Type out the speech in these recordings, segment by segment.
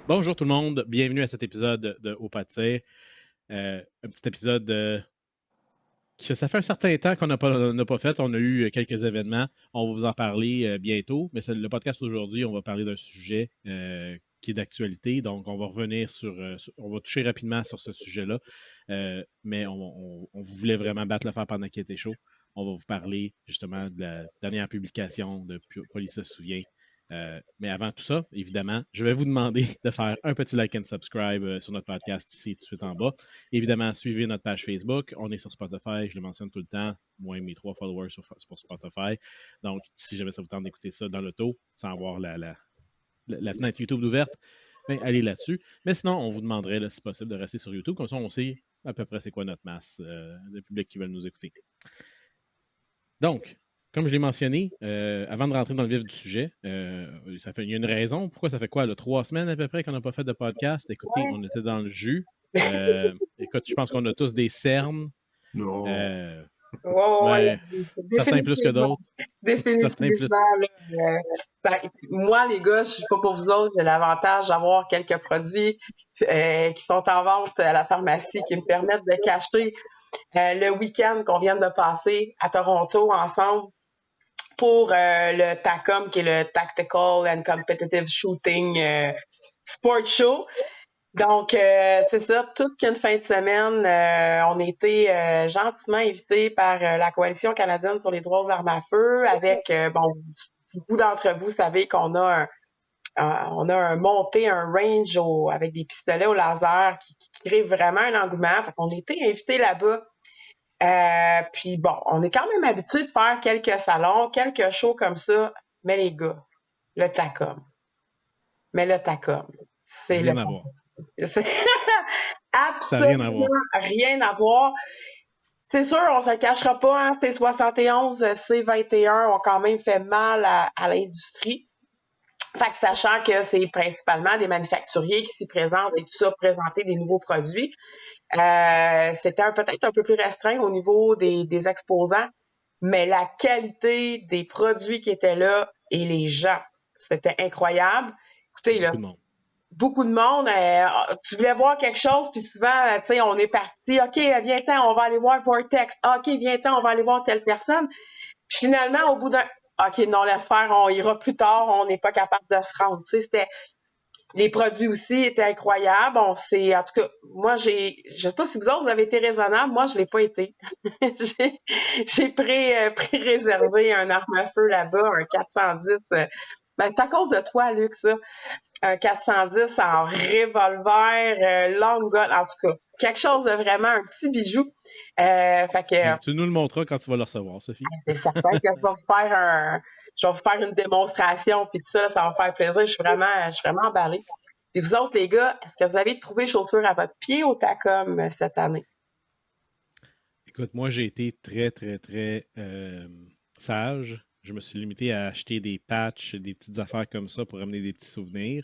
Bonjour tout le monde, bienvenue à cet épisode de Au Pâtir. Un petit épisode que ça fait un certain temps qu'on n'a pas fait. On a eu quelques événements. On va vous en parler bientôt. Mais c'est le podcast aujourd'hui, on va parler d'un sujet qui est d'actualité. Donc, on va revenir on va toucher rapidement sur ce sujet-là. Mais on voulait vraiment battre le fer pendant qu'il était chaud. On va vous parler justement de la dernière publication de Police se souvient. Mais avant tout ça, évidemment, je vais vous demander de faire un petit like and subscribe sur notre podcast ici tout de suite en bas. Évidemment, suivez notre page Facebook. On est sur Spotify, je le mentionne tout le temps. Moi et mes 3 followers sur Spotify. Donc, si jamais ça vous tente d'écouter ça dans l'auto, sans avoir la fenêtre YouTube ouverte, ben, allez là-dessus. Mais sinon, on vous demanderait, là, si possible, de rester sur YouTube. Comme ça, on sait à peu près c'est quoi notre masse de public qui veulent nous écouter. Donc, comme je l'ai mentionné, avant de rentrer dans le vif du sujet, il y a une raison. Pourquoi ça fait quoi, 3 semaines à peu près qu'on n'a pas fait de podcast? Écoutez, Ouais. on était dans le jus. Écoute, je pense qu'on a tous des cernes. Non. Ben, Ouais, certains plus que définitivement. d'autres. Certains plus. Définitivement, là, moi, les gars, je suis pas pour vous autres, j'ai l'avantage d'avoir quelques produits qui sont en vente à la pharmacie qui me permettent de cacher le week-end qu'on vient de passer à Toronto ensemble pour le TACOM, qui est le Tactical and Competitive Shooting Sport Show. Donc, c'est ça, toute une fin de semaine, on a été gentiment invités par la Coalition canadienne sur les droits aux armes à feu avec, beaucoup d'entre vous savez qu'on a on a monté un range avec des pistolets au laser qui crée vraiment un engouement. Fait qu'on a été invités là-bas. Puis bon, on est quand même habitué de faire quelques salons, quelques shows comme ça. Mais les gars, le TACOM. Mais le TACOM, c'est le Rien à voir. c'est Ça n'a rien à voir. absolument rien à voir. C'est sûr, on se le cachera pas, hein, C71, C21 ont quand même fait mal à l'industrie. Fait que sachant que c'est principalement des manufacturiers qui s'y présentent et tout ça, présenter des nouveaux produits, c'était peut-être un peu plus restreint au niveau des exposants, mais la qualité des produits qui étaient là et les gens, c'était incroyable. Écoutez, là, Beaucoup de monde. beaucoup de monde, tu voulais voir quelque chose, puis souvent, tu sais, on est parti, OK, viens-t'en, on va aller voir Vortex. OK, viens-t'en, on va aller voir telle personne. Puis finalement, au bout d'un, OK, non, laisse faire, on ira plus tard, on n'est pas capable de se rendre. Tu sais, les produits aussi étaient incroyables. En tout cas, moi, je sais pas si vous autres, vous avez été raisonnables. Moi, je l'ai pas été. j'ai pré-réservé un arme à feu là-bas, un 410. C'est à cause de toi, Luc, ça. Un 410 en revolver, long gun, en tout cas, quelque chose de vraiment un petit bijou. Fait que Tu nous le montreras quand tu vas le recevoir, Sophie. c'est certain que je vais vous faire une démonstration, puis tout ça, là, ça va me faire plaisir. Je suis vraiment emballée. Puis vous autres, les gars, est-ce que vous avez trouvé chaussures à votre pied au Tacom cette année? Écoute, moi, j'ai été très, très, très sage. Je me suis limité à acheter des patchs, des petites affaires comme ça pour amener des petits souvenirs.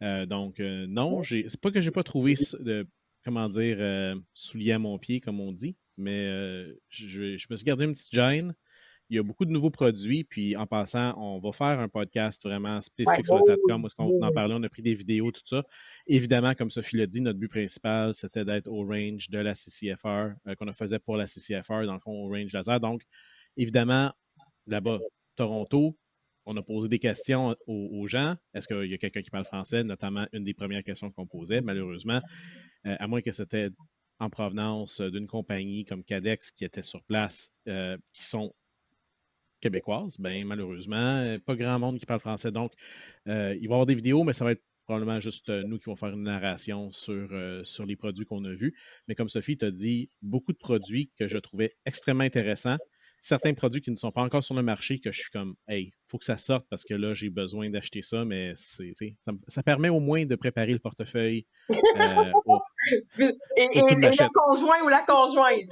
Donc, non, c'est pas que j'ai pas trouvé comment dire, soulier à mon pied, comme on dit, mais je me suis gardé une petite gêne. Il y a beaucoup de nouveaux produits, puis en passant, on va faire un podcast vraiment Ouais, spécifique sur le oui, TATCOM, où est-ce qu'on oui, en oui. parlait, on a pris des vidéos, tout ça. Évidemment, comme Sophie l'a dit, notre but principal, c'était d'être au range de la CCFR, qu'on a faisait pour la CCFR, dans le fond, au range laser. Donc, évidemment, là-bas, Toronto, on a posé des questions aux gens. Est-ce qu'il y a quelqu'un qui parle français? Notamment, une des premières questions qu'on posait, malheureusement, à moins que c'était en provenance d'une compagnie comme Cadex qui était sur place, qui sont québécoises, ben malheureusement, pas grand monde qui parle français. Donc, il va y avoir des vidéos, mais ça va être probablement juste nous qui vont faire une narration sur les produits qu'on a vus. Mais comme Sophie t'a dit, beaucoup de produits que je trouvais extrêmement intéressants. Certains produits qui ne sont pas encore sur le marché, que je suis comme, hey, il faut que ça sorte parce que là, j'ai besoin d'acheter ça, mais ça permet au moins de préparer le portefeuille Et au coup de le machette. conjoint ou la conjointe.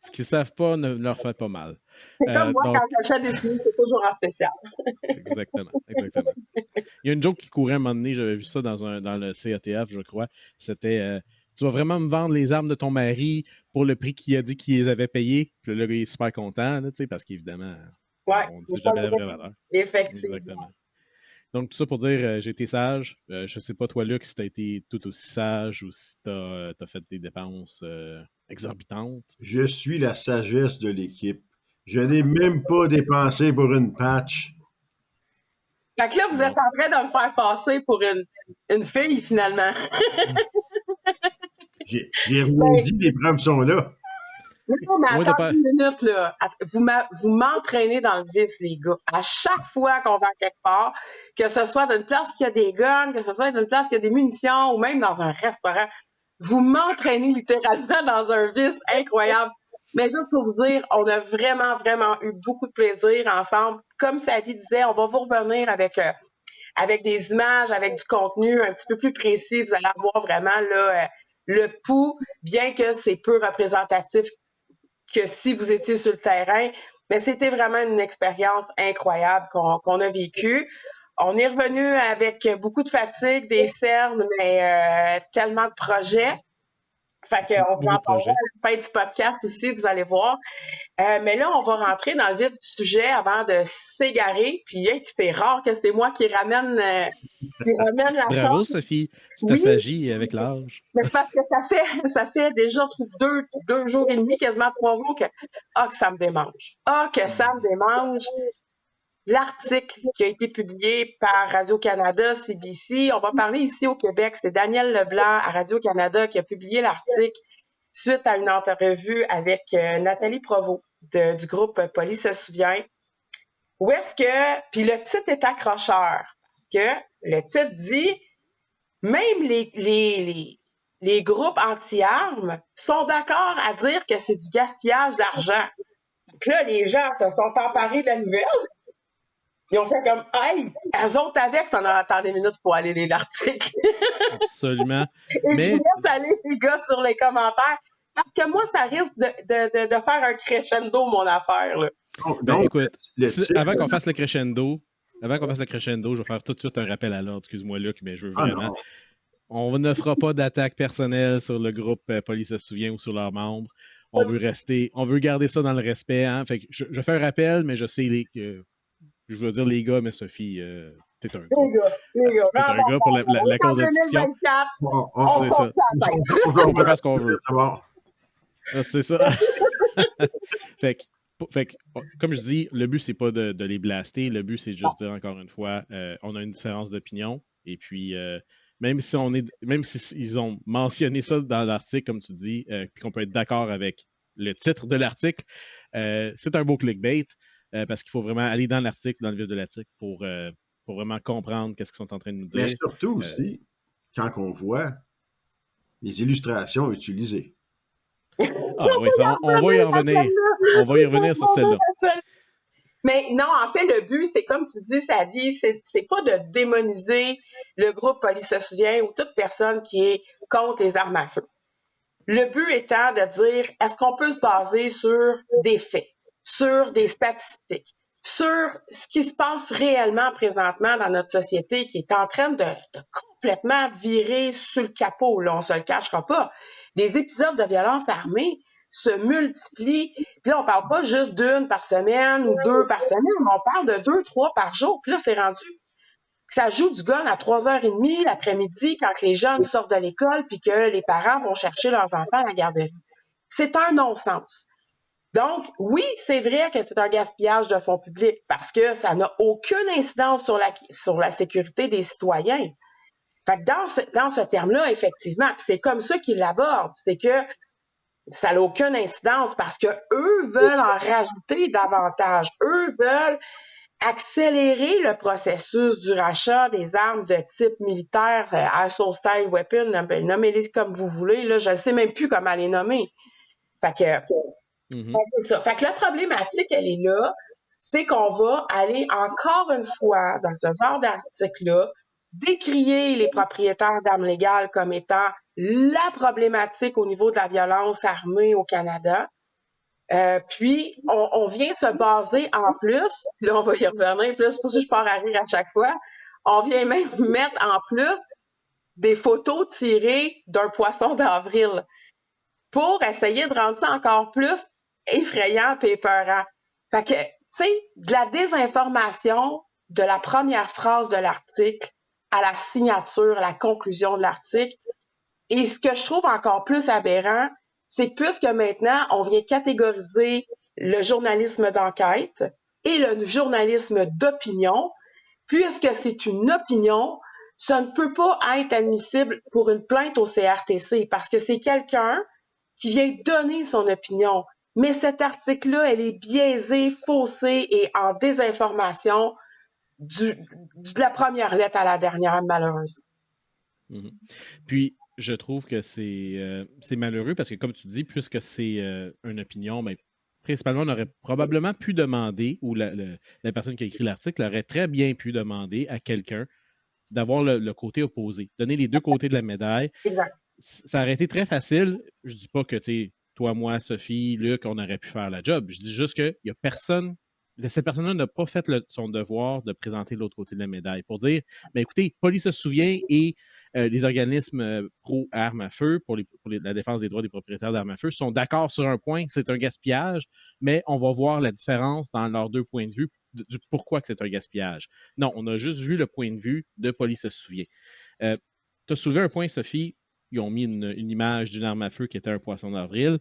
Ce qu'ils ne savent pas ne leur fait pas mal. C'est comme moi, quand Donc, j'achète des souliers, c'est toujours en spécial. exactement, exactement. Il y a une joke qui courait à un moment donné, j'avais vu ça dans le CATF, je crois. C'était tu vas vraiment me vendre les armes de ton mari pour le prix qu'il a dit qu'il les avait payés. Puis le gars, il est super content, là, parce qu'évidemment, Ouais, on ne c'est dit pas jamais la vrai. vraie valeur. Effectivement. Exactement. Donc, tout ça pour dire, j'ai été sage. Je sais pas, toi, Luc, si t'as été tout aussi sage ou si t'as fait des dépenses exorbitantes. Je suis la sagesse de l'équipe. Je n'ai même pas dépensé pour une patch. Fait que là, vous êtes en train de me faire passer pour une fille, finalement. J'ai rien dit, les preuves sont là. Non, mais attends une minute, là. Vous m'entraînez dans le vice, les gars. À chaque fois qu'on va quelque part, que ce soit d'une place où il y a des guns, que ce soit d'une place où il y a des munitions, ou même dans un restaurant, vous m'entraînez littéralement dans un vice incroyable. Mais juste pour vous dire, on a vraiment, vraiment eu beaucoup de plaisir ensemble. Comme Sadie disait, on va vous revenir avec des images, avec du contenu un petit peu plus précis. Vous allez avoir vraiment là, le pouls, bien que c'est peu représentatif que si vous étiez sur le terrain. Mais c'était vraiment une expérience incroyable qu'on a vécue. On est revenu avec beaucoup de fatigue, des cernes, mais tellement de projets. Fait qu'on va en parler à la fin du podcast aussi, vous allez voir. Mais là, on va rentrer dans le vif du sujet avant de s'égarer. Puis c'est rare que c'est moi qui ramène la Bravo, chose. Sophie. Tu t'assagis avec l'âge. Mais c'est parce que ça fait déjà deux jours et demi, quasiment 3 jours que ça me démange. Que ça me démange. L'article qui a été publié par Radio-Canada, CBC, on va parler ici au Québec, c'est Daniel Leblanc à Radio-Canada qui a publié l'article suite à une entrevue avec Nathalie Provost du groupe Police se souvient. Où est-ce que... Puis le titre est accrocheur, parce que le titre dit « Même les groupes anti-armes sont d'accord à dire que c'est du gaspillage d'argent. » Donc là, les gens se sont emparés de la nouvelle. Ils ont fait comme, hey, elles autres avec, ça en attend des minutes pour aller lire l'article. Absolument. Et je vous laisse aller, les gars, sur les commentaires, parce que moi, ça risque de faire un crescendo, mon affaire, là. Écoute, avant qu'on fasse le crescendo, je vais faire tout de suite un rappel à l'ordre. Excuse-moi, Luc, mais je veux vraiment... On ne fera pas d'attaque personnelle sur le groupe Police se souvient ou sur leurs membres. On veut garder ça dans le respect. Hein? Fait que je fais un rappel, mais je sais que... Je veux dire les gars, mais Sophie, t'es un gars. Les gars. T'es un gars pour la cause de discussion. C'est ça. On peut faire ce qu'on veut. C'est ça. fait que, comme je dis, le but, c'est pas de les blaster. Le but, c'est juste de dire, encore une fois, on a une différence d'opinion. Et puis, même s'ils ont mentionné ça dans l'article, comme tu dis, puis qu'on peut être d'accord avec le titre de l'article, c'est un beau clickbait. Parce qu'il faut vraiment aller dans l'article, dans le vif de l'article, pour vraiment comprendre qu'est-ce qu'ils sont en train de nous dire. Mais surtout aussi, quand on voit les illustrations utilisées. Ah oui, on va y revenir. On va y revenir sur celle-là. Mais non, en fait, le but, c'est comme tu dis, Sadie, c'est pas de démoniser le groupe Police se souvient ou toute personne qui est contre les armes à feu. Le but étant de dire, est-ce qu'on peut se baser sur des faits, sur des statistiques, sur ce qui se passe réellement présentement dans notre société qui est en train de complètement virer sur le capot, là, on se le cachera pas. Les épisodes de violence armée se multiplient, puis là, on parle pas juste d'une par semaine ou 2 par semaine, on parle de 2, 3 par jour, puis là, c'est rendu ça joue du gun à 3h30 l'après-midi quand les jeunes sortent de l'école puis que les parents vont chercher leurs enfants à la garderie. C'est un non-sens. Donc, oui, c'est vrai que c'est un gaspillage de fonds publics parce que ça n'a aucune incidence sur la sécurité des citoyens. Fait que dans ce terme-là, effectivement, puis c'est comme ça qu'ils l'abordent, c'est que ça n'a aucune incidence parce que eux veulent en rajouter davantage. Eux veulent accélérer le processus du rachat des armes de type militaire, assault style weapon, nommez-les comme vous voulez, là, je ne sais même plus comment les nommer. Fait que, c'est ça. Fait que la problématique, elle est là, c'est qu'on va aller encore une fois, dans ce genre d'article-là, décrier les propriétaires d'armes légales comme étant la problématique au niveau de la violence armée au Canada. Puis, on vient se baser en plus, là, on va y revenir, plus pour ça que je pars à rire à chaque fois, on vient même mettre en plus des photos tirées d'un poisson d'avril pour essayer de rendre ça encore plus effrayant et épeurant. Fait que, tu sais, de la désinformation de la première phrase de l'article à la signature, à la conclusion de l'article. Et ce que je trouve encore plus aberrant, c'est que puisque maintenant, on vient catégoriser le journalisme d'enquête et le journalisme d'opinion, puisque c'est une opinion, ça ne peut pas être admissible pour une plainte au CRTC parce que c'est quelqu'un qui vient donner son opinion. Mais cet article-là, elle est biaisée, faussée et en désinformation de la première lettre à la dernière, malheureusement. Mm-hmm. Puis, je trouve que c'est malheureux parce que, comme tu dis, puisque c'est une opinion, ben, principalement, on aurait probablement pu demander, ou la personne qui a écrit l'article aurait très bien pu demander à quelqu'un d'avoir le côté opposé, donner les deux côtés de la médaille. Exact. Ça aurait été très facile. Je dis pas que, tu sais, toi, moi, Sophie, Luc, on aurait pu faire la job. Je dis juste qu'il y a personne, cette personne-là n'a pas fait son devoir de présenter l'autre côté de la médaille pour dire, mais écoutez, Police se souvient et les organismes pro-armes à feu, pour la défense des droits des propriétaires d'armes à feu, sont d'accord sur un point, c'est un gaspillage, mais on va voir la différence dans leurs deux points de vue du pourquoi que c'est un gaspillage. Non, on a juste vu le point de vue de Police se souvient. Tu as soulevé un point, Sophie. Ils ont mis une image d'une arme à feu qui était un poisson d'avril.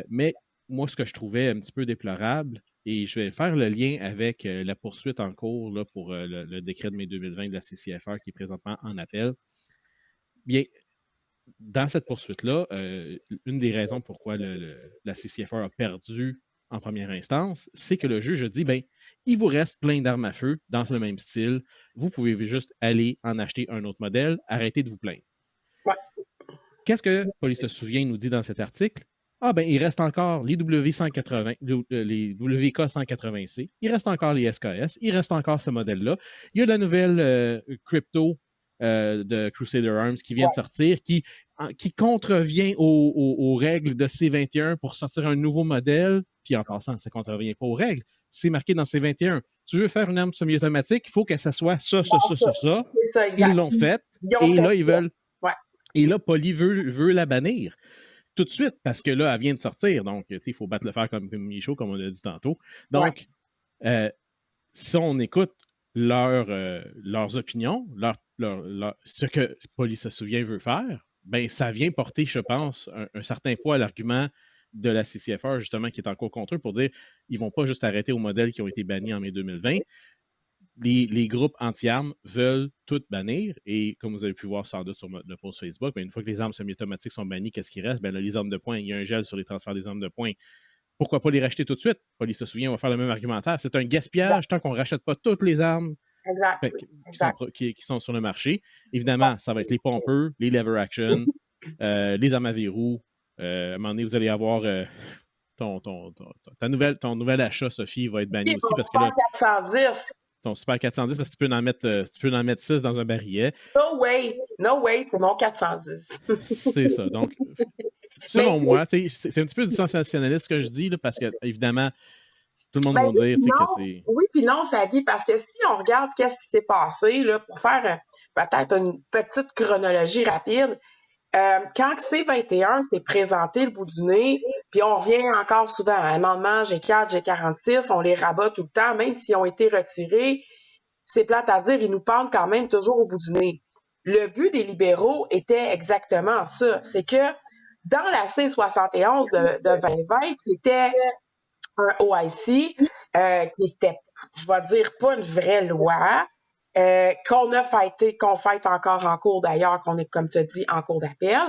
Mais moi, ce que je trouvais un petit peu déplorable, et je vais faire le lien avec la poursuite en cours là, pour le décret de mai 2020 de la CCFR qui est présentement en appel. Bien, dans cette poursuite-là, une des raisons pourquoi la CCFR a perdu en première instance, c'est que le juge a dit, ben, il vous reste plein d'armes à feu dans le même style. Vous pouvez juste aller en acheter un autre modèle. Arrêtez de vous plaindre. Ouais. Qu'est-ce que Police se souvient nous dit dans cet article? Ah ben, il reste encore les W180, les WK180C, il reste encore les SKS, il reste encore ce modèle-là. Il y a la nouvelle crypto de Crusader Arms qui vient de sortir, qui contrevient aux règles de C21 pour sortir un nouveau modèle, puis en passant, ça ne contrevient pas aux règles. C'est marqué dans C21. Tu veux faire une arme semi-automatique, il faut que ça soit ça. Ils l'ont fait, et là, ils veulent... Et là, Poly veut la bannir tout de suite parce que là, elle vient de sortir. Donc, il faut battre le fer comme Michaud, comme on l'a dit tantôt. Donc, si on écoute leurs opinions, ce que Poly se souvient veut faire, ben ça vient porter, je pense, un certain poids à l'argument de la CCFR, justement, qui est en cours contre eux pour dire ils ne vont pas juste arrêter aux modèles qui ont été bannis en mai 2020. Les groupes anti-armes veulent tout bannir et comme vous avez pu voir sans doute sur le post Facebook, ben, une fois que les armes semi-automatiques sont bannies, qu'est-ce qui reste? Ben, là, les armes de poing, il y a un gel sur les transferts des armes de poing. Pourquoi pas les racheter tout de suite? Police se souvient, on va faire le même argumentaire. C'est un gaspillage tant qu'on ne rachète pas toutes les armes qui sont sur le marché. Évidemment, ça va être les pompeux, les lever action, les armes à verrou. À un moment donné, vous allez avoir... ton nouvel achat, Sophie, va être banni aussi parce que là... 410. Ton Super 410 parce que tu peux en mettre 6 dans un barillet. No way, c'est mon 410. C'est ça. Donc, selon moi, c'est un petit peu du sensationnalisme ce que je dis, là, parce que, évidemment, tout le monde va dire que c'est... Oui, puis non, ça dit, parce que si on regarde qu'est-ce qui s'est passé, là, pour faire peut-être une petite chronologie rapide, quand C21 s'est présenté le bout du nez, puis on revient encore souvent à l'amendement G4, G46, on les rabat tout le temps, même s'ils ont été retirés, c'est plate à dire, ils nous pendent quand même toujours au bout du nez. Le but des libéraux était exactement ça, c'est que dans la C71 de 2020, qui était un OIC, qui était, je vais dire, pas une vraie loi, qu'on fête encore en cours d'ailleurs, qu'on est, comme tu as dit, en cours d'appel,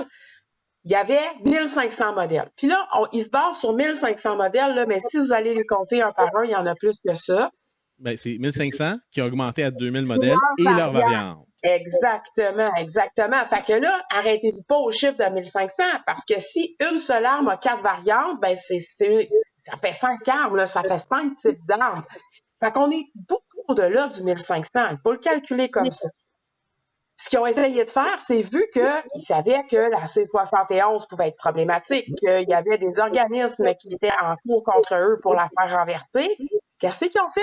il y avait 1500 modèles. Puis là, ils se basent sur 1500 modèles, là, mais si vous allez les compter un par un, il y en a plus que ça. Ben, c'est 1500 qui a augmenté à 2000 modèles et leurs variantes. Exactement. Fait que là, arrêtez-vous pas au chiffre de 1500, parce que si une seule arme a 4 variantes, ben ça fait 5 armes, là, ça fait 5 types d'armes. Fait qu'on est beaucoup au-delà du 1500. Il faut le calculer comme ça. Ce qu'ils ont essayé de faire, c'est vu qu'ils savaient que la C71 pouvait être problématique, qu'il y avait des organismes qui étaient en cours contre eux pour la faire renverser. Qu'est-ce qu'ils ont fait?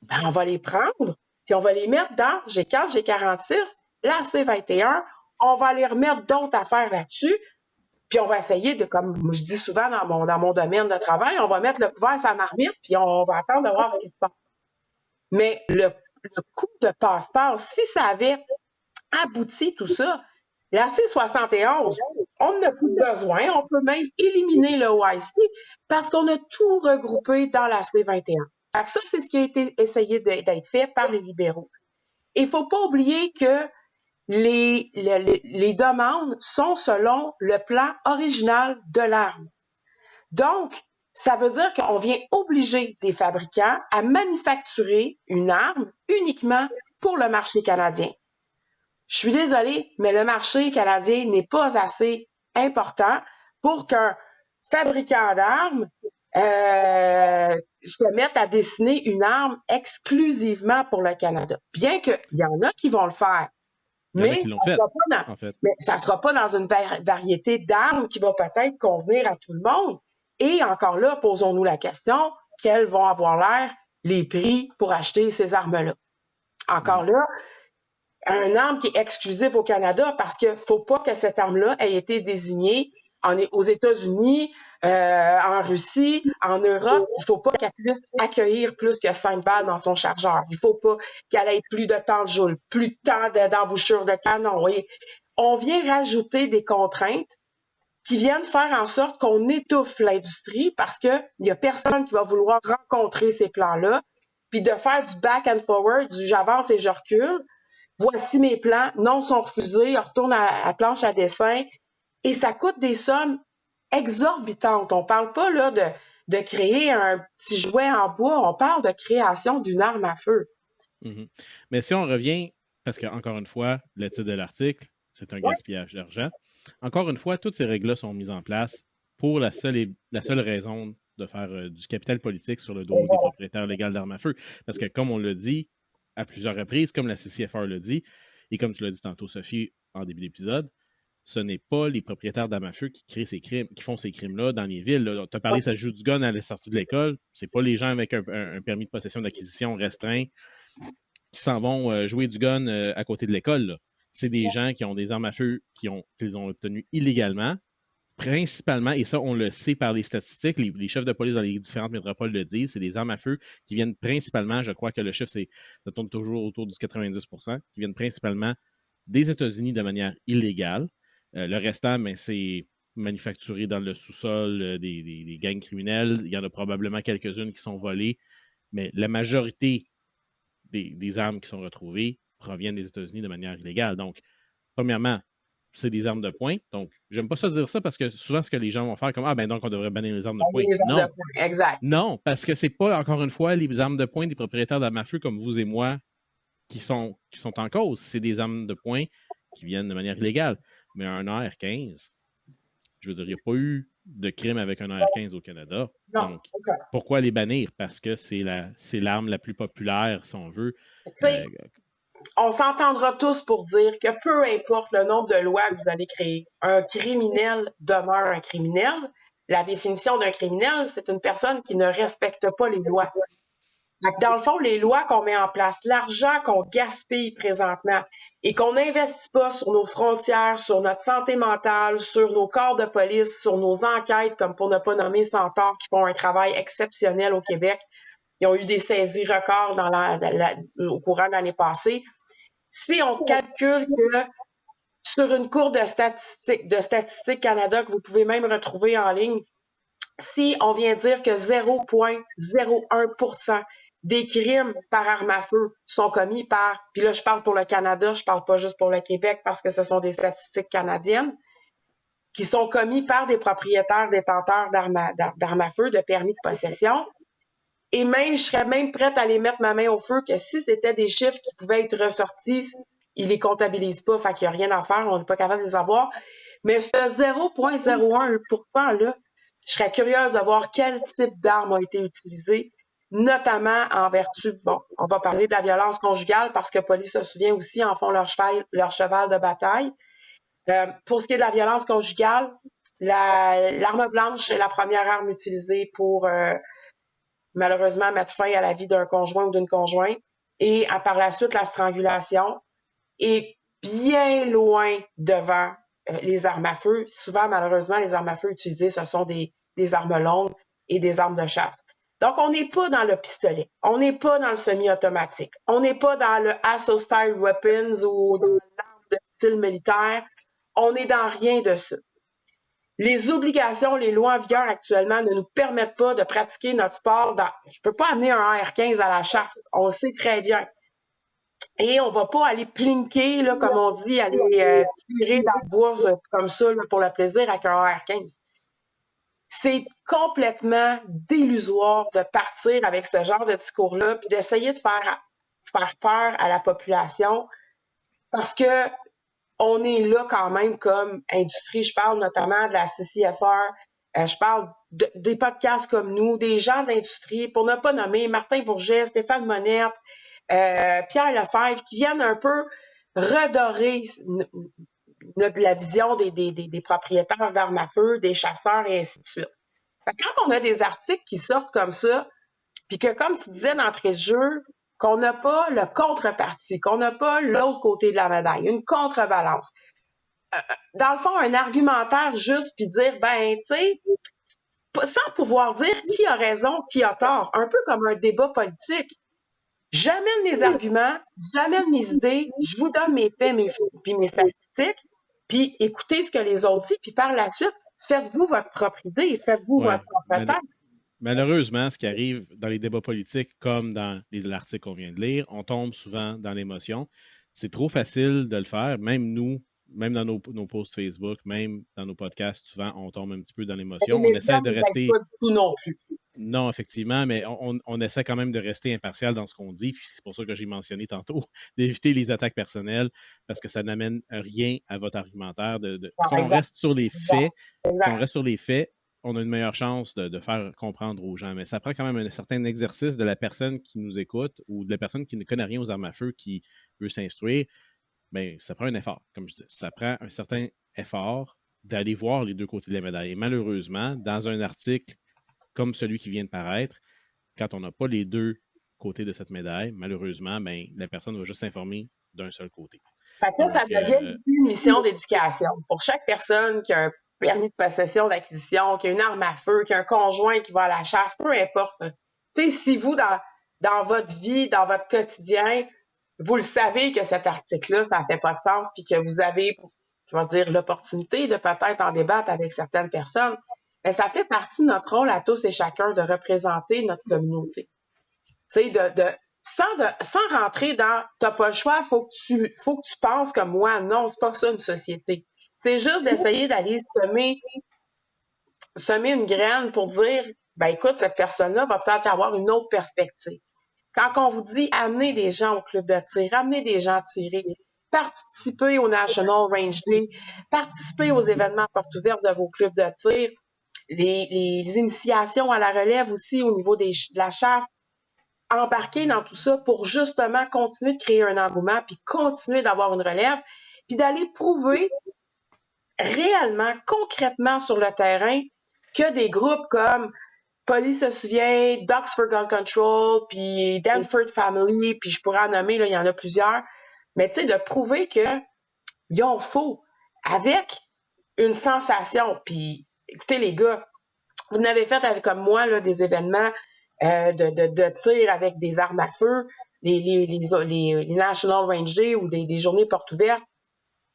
Ben, on va les prendre, puis on va les mettre dans G4, G46, la C21. On va les remettre d'autres affaires là-dessus. Puis on va essayer de, comme je dis souvent dans mon domaine de travail, on va mettre le couvert sur la marmite, puis on va attendre de voir ce qui se passe. Mais le coup de passe-passe, si ça avait abouti tout ça, la C-71, on n'a plus besoin, on peut même éliminer le OIC parce qu'on a tout regroupé dans la C-21. Fait que ça, c'est ce qui a été essayé d'être fait par les libéraux. Et il ne faut pas oublier que les demandes sont selon le plan original de l'arme. Donc, ça veut dire qu'on vient obliger des fabricants à manufacturer une arme uniquement pour le marché canadien. Je suis désolée, mais le marché canadien n'est pas assez important pour qu'un fabricant d'armes se mette à dessiner une arme exclusivement pour le Canada. Bien qu'il y en a qui vont le faire. Mais ça ne sera pas dans une variété d'armes qui va peut-être convenir à tout le monde. Et encore là, posons-nous la question, quels vont avoir l'air les prix pour acheter ces armes-là? Encore là, un arme qui est exclusive au Canada parce qu'il ne faut pas que cette arme-là ait été désignée aux États-Unis, en Russie, en Europe. Il ne faut pas qu'elle puisse accueillir plus que 5 balles dans son chargeur. Il ne faut pas qu'elle ait plus de temps de joule, plus de temps d'embouchure de canon. Et on vient rajouter des contraintes qui viennent faire en sorte qu'on étouffe l'industrie parce qu'il n'y a personne qui va vouloir rencontrer ces plans-là, puis de faire du back and forward, du j'avance et je recule. Voici mes plans, non sont refusés, on retourne à planche à dessin, et ça coûte des sommes exorbitantes. On ne parle pas là de créer un petit jouet en bois, on parle de création d'une arme à feu. Mm-hmm. Mais si on revient, parce qu'encore une fois, le titre de l'article, c'est un gaspillage d'argent. Encore une fois, toutes ces règles-là sont mises en place pour la seule raison de faire du capital politique sur le dos des propriétaires légaux d'armes à feu. Parce que comme on l'a dit à plusieurs reprises, comme la CCFR l'a dit, et comme tu l'as dit tantôt, Sophie, en début d'épisode, ce n'est pas les propriétaires d'armes à feu qui créent ces crimes, qui font ces crimes-là dans les villes. Tu as parlé, ça joue du gun à la sortie de l'école. C'est pas les gens avec un permis de possession d'acquisition restreint qui s'en vont jouer du gun à côté de l'école, là. C'est des gens qui ont des armes à feu qu'ils ont obtenues illégalement, principalement, et ça, on le sait par les statistiques, les chefs de police dans les différentes métropoles le disent, c'est des armes à feu qui viennent principalement, je crois que le chiffre, ça tourne toujours autour du 90%, qui viennent principalement des États-Unis de manière illégale. Le restant, c'est manufacturé dans le sous-sol des gangs criminels. Il y en a probablement quelques-unes qui sont volées, mais la majorité des armes qui sont retrouvées proviennent des États-Unis de manière illégale. Donc, premièrement, c'est des armes de poing. Donc, j'aime pas ça dire ça parce que souvent, ce que les gens vont faire comme donc on devrait bannir les armes de poing. Non. Exact. Non, parce que c'est pas, encore une fois, les armes de poing des propriétaires d'armes à feu comme vous et moi qui sont en cause. C'est des armes de poing qui viennent de manière illégale. Mais un AR-15, je veux dire, il n'y a pas eu de crime avec un AR-15 au Canada. Non. Donc, pourquoi les bannir? Parce que c'est l'arme la plus populaire, si on veut. On s'entendra tous pour dire que peu importe le nombre de lois que vous allez créer, un criminel demeure un criminel. La définition d'un criminel, c'est une personne qui ne respecte pas les lois. Dans le fond, les lois qu'on met en place, l'argent qu'on gaspille présentement et qu'on n'investit pas sur nos frontières, sur notre santé mentale, sur nos corps de police, sur nos enquêtes, comme pour ne pas nommer Centaure, qui font un travail exceptionnel au Québec. Ils ont eu des saisies records au courant de l'année passée. Si on calcule que sur une courbe de Statistique Canada, que vous pouvez même retrouver en ligne, si on vient dire que 0,01% des crimes par arme à feu sont commis puis là je parle pour le Canada, je parle pas juste pour le Québec parce que ce sont des statistiques canadiennes, qui sont commis par des propriétaires détenteurs d'armes à feu, de permis de possession. Et même, je serais même prête à aller mettre ma main au feu que si c'était des chiffres qui pouvaient être ressortis, ils les comptabilisent pas, fait qu'il n'y a rien à faire, on n'est pas capable de les avoir. Mais ce 0,01% là, je serais curieuse de voir quel type d'armes ont été utilisées, notamment en vertu, on va parler de la violence conjugale parce que Police se souvient aussi, en font leur cheval de bataille. Pour ce qui est de la violence conjugale, l'arme blanche est la première arme utilisée pour malheureusement mettre fin à la vie d'un conjoint ou d'une conjointe. Et par la suite, la strangulation est bien loin devant les armes à feu. Souvent, malheureusement, les armes à feu utilisées, ce sont des armes longues et des armes de chasse. Donc, on n'est pas dans le pistolet. On n'est pas dans le semi-automatique. On n'est pas dans le ASSO-style weapons ou dans l'arme de style militaire. On n'est dans rien de ça. Les obligations, les lois en vigueur actuellement ne nous permettent pas de pratiquer notre sport dans... Je peux pas amener un AR-15 à la chasse. On le sait très bien. Et on va pas aller plinquer, là, comme on dit, aller tirer dans le bois comme ça là, pour le plaisir avec un AR-15. C'est complètement délusoire de partir avec ce genre de discours-là puis d'essayer de faire peur à la population parce que on est là quand même comme industrie. Je parle notamment de la CCFR, je parle des podcasts comme nous, des gens d'industrie, pour ne pas nommer Martin Bourget, Stéphane Monette, Pierre Lefebvre, qui viennent un peu redorer la vision des propriétaires d'armes à feu, des chasseurs et ainsi de suite. Fait que quand on a des articles qui sortent comme ça, puis que, comme tu disais d'entrée de jeu, qu'on n'a pas le contrepartie, qu'on n'a pas l'autre côté de la médaille, une contrebalance. Dans le fond, un argumentaire juste, puis dire, ben, tu sais, sans pouvoir dire qui a raison, qui a tort, un peu comme un débat politique. J'amène mes arguments, j'amène mes idées, je vous donne mes faits, puis mes statistiques, puis écoutez ce que les autres disent, puis par la suite, faites-vous votre propre idée, faites-vous votre propre tête. Malheureusement, ce qui arrive dans les débats politiques, comme dans l'article qu'on vient de lire, on tombe souvent dans l'émotion. C'est trop facile de le faire. Même nous, même dans nos posts Facebook, même dans nos podcasts, souvent, on tombe un petit peu dans l'émotion. On essaie de rester... Pas du tout non plus. Non, effectivement, mais on essaie quand même de rester impartial dans ce qu'on dit. Puis c'est pour ça que j'ai mentionné tantôt, d'éviter les attaques personnelles, parce que ça n'amène rien à votre argumentaire. Si on reste sur les faits, on a une meilleure chance de faire comprendre aux gens. Mais ça prend quand même un certain exercice de la personne qui nous écoute ou de la personne qui ne connaît rien aux armes à feu, qui veut s'instruire. Bien, ça prend un effort, comme je dis. Ça prend un certain effort d'aller voir les deux côtés de la médaille. Et malheureusement, dans un article comme celui qui vient de paraître, quand on n'a pas les deux côtés de cette médaille, malheureusement, ben, la personne va juste s'informer d'un seul côté. Fait que ça devient ici une mission d'éducation. Pour chaque personne qui a un permis de possession, d'acquisition, qui a une arme à feu, qui a un conjoint qui va à la chasse, peu importe. Tu sais, si vous, dans votre vie, dans votre quotidien, vous le savez que cet article-là, ça ne fait pas de sens, puis que vous avez, je vais dire, l'opportunité de peut-être en débattre avec certaines personnes, mais ça fait partie de notre rôle à tous et chacun de représenter notre communauté. Tu sais, sans rentrer dans « t'as pas le choix, faut que tu penses comme moi ». Non, c'est pas ça une société. C'est juste d'essayer d'aller semer une graine pour dire « ben écoute, cette personne-là va peut-être avoir une autre perspective ». Quand on vous dit « amenez des gens au club de tir, amenez des gens à tirer », participez au National Range Day, participez aux événements portes ouvertes de vos clubs de tir, les initiations à la relève aussi au niveau de la chasse, embarquer dans tout ça pour justement continuer de créer un engouement, puis continuer d'avoir une relève, puis d'aller prouver réellement, concrètement sur le terrain que des groupes comme Police se souvient, Docs for Gun Control, puis Danforth Family, puis je pourrais en nommer, là, il y en a plusieurs, mais tu sais, de prouver qu'ils ont faux avec une sensation. Puis écoutez les gars, vous n'avez fait avec, comme moi là, des événements de tir avec des armes à feu, les National Range Day ou des journées portes ouvertes,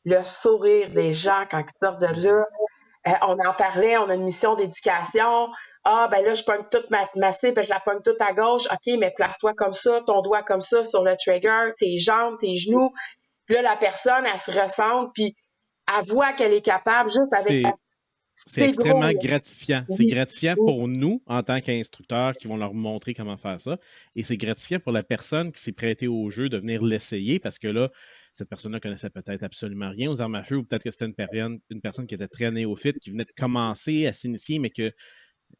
le sourire des gens quand ils sortent de là. On en parlait, on a une mission d'éducation. Ah, ben là, je pogne toute ma cible, je la pogne toute à gauche. OK, mais place-toi comme ça, ton doigt comme ça sur le trigger, tes jambes, tes genoux. Puis là, la personne, elle se ressent, puis elle voit qu'elle est capable juste avec... C'est extrêmement gratifiant. Oui. C'est gratifiant pour nous, en tant qu'instructeurs, qui vont leur montrer comment faire ça. Et c'est gratifiant pour la personne qui s'est prêtée au jeu de venir l'essayer, parce que là, cette personne-là connaissait peut-être absolument rien aux armes à feu, ou peut-être que c'était une personne qui était très néophyte, qui venait de commencer à s'initier, mais que,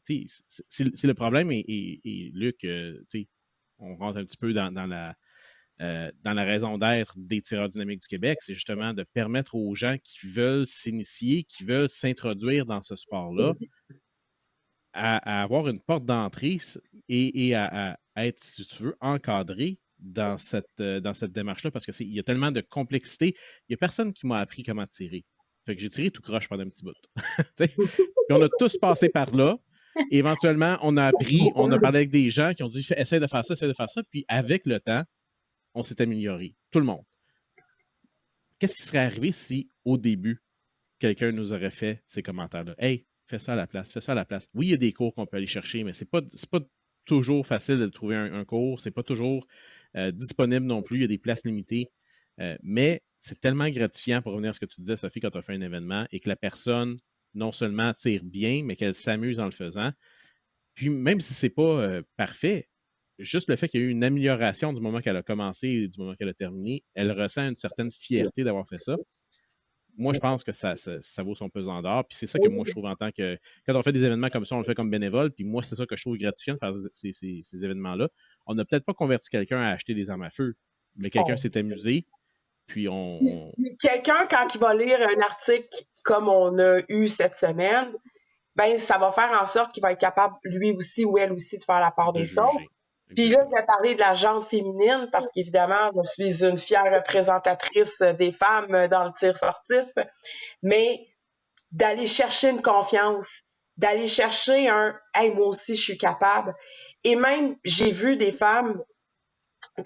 tu sais, c'est le problème. Et Luc, tu sais, on rentre un petit peu dans la raison d'être des tireurs dynamiques du Québec, c'est justement de permettre aux gens qui veulent s'initier, qui veulent s'introduire dans ce sport-là, à avoir une porte d'entrée et à être, si tu veux, encadré dans cette démarche-là, parce qu'il y a tellement de complexité. Il n'y a personne qui m'a appris comment tirer. Fait que j'ai tiré tout croche pendant un petit bout. Puis on a tous passé par là. éventuellement, on a appris, on a parlé avec des gens qui ont dit essaie de faire ça, essaie de faire ça. Puis avec le temps, on s'est amélioré. Tout le monde. Qu'est-ce qui serait arrivé si, au début, quelqu'un nous aurait fait ces commentaires-là? Hey, fais ça à la place, fais ça à la place. Oui, il y a des cours qu'on peut aller chercher, mais c'est pas toujours facile de trouver un cours. C'est pas toujours disponible non plus. Il y a des places limitées. Mais c'est tellement gratifiant pour revenir à ce que tu disais, Sophie, quand tu as fait un événement et que la personne, non seulement tire bien, mais qu'elle s'amuse en le faisant. Puis même si c'est pas parfait, juste le fait qu'il y a eu une amélioration du moment qu'elle a commencé et du moment qu'elle a terminé, elle ressent une certaine fierté d'avoir fait ça. Moi, je pense que ça vaut son pesant d'or. Puis c'est ça que moi, je trouve en tant que... Quand on fait des événements comme ça, on le fait comme bénévole. Puis moi, c'est ça que je trouve gratifiant de faire ces événements-là. On n'a peut-être pas converti quelqu'un à acheter des armes à feu, mais quelqu'un s'est amusé. Puis Quelqu'un, quand il va lire un article comme on a eu cette semaine, ben ça va faire en sorte qu'il va être capable, lui aussi ou elle aussi, de faire la part des choses. Puis là, je vais parler de la gente féminine parce qu'évidemment, je suis une fière représentatrice des femmes dans le tir sportif, mais d'aller chercher une confiance, d'aller chercher un « hey, moi aussi, je suis capable ». Et même, j'ai vu des femmes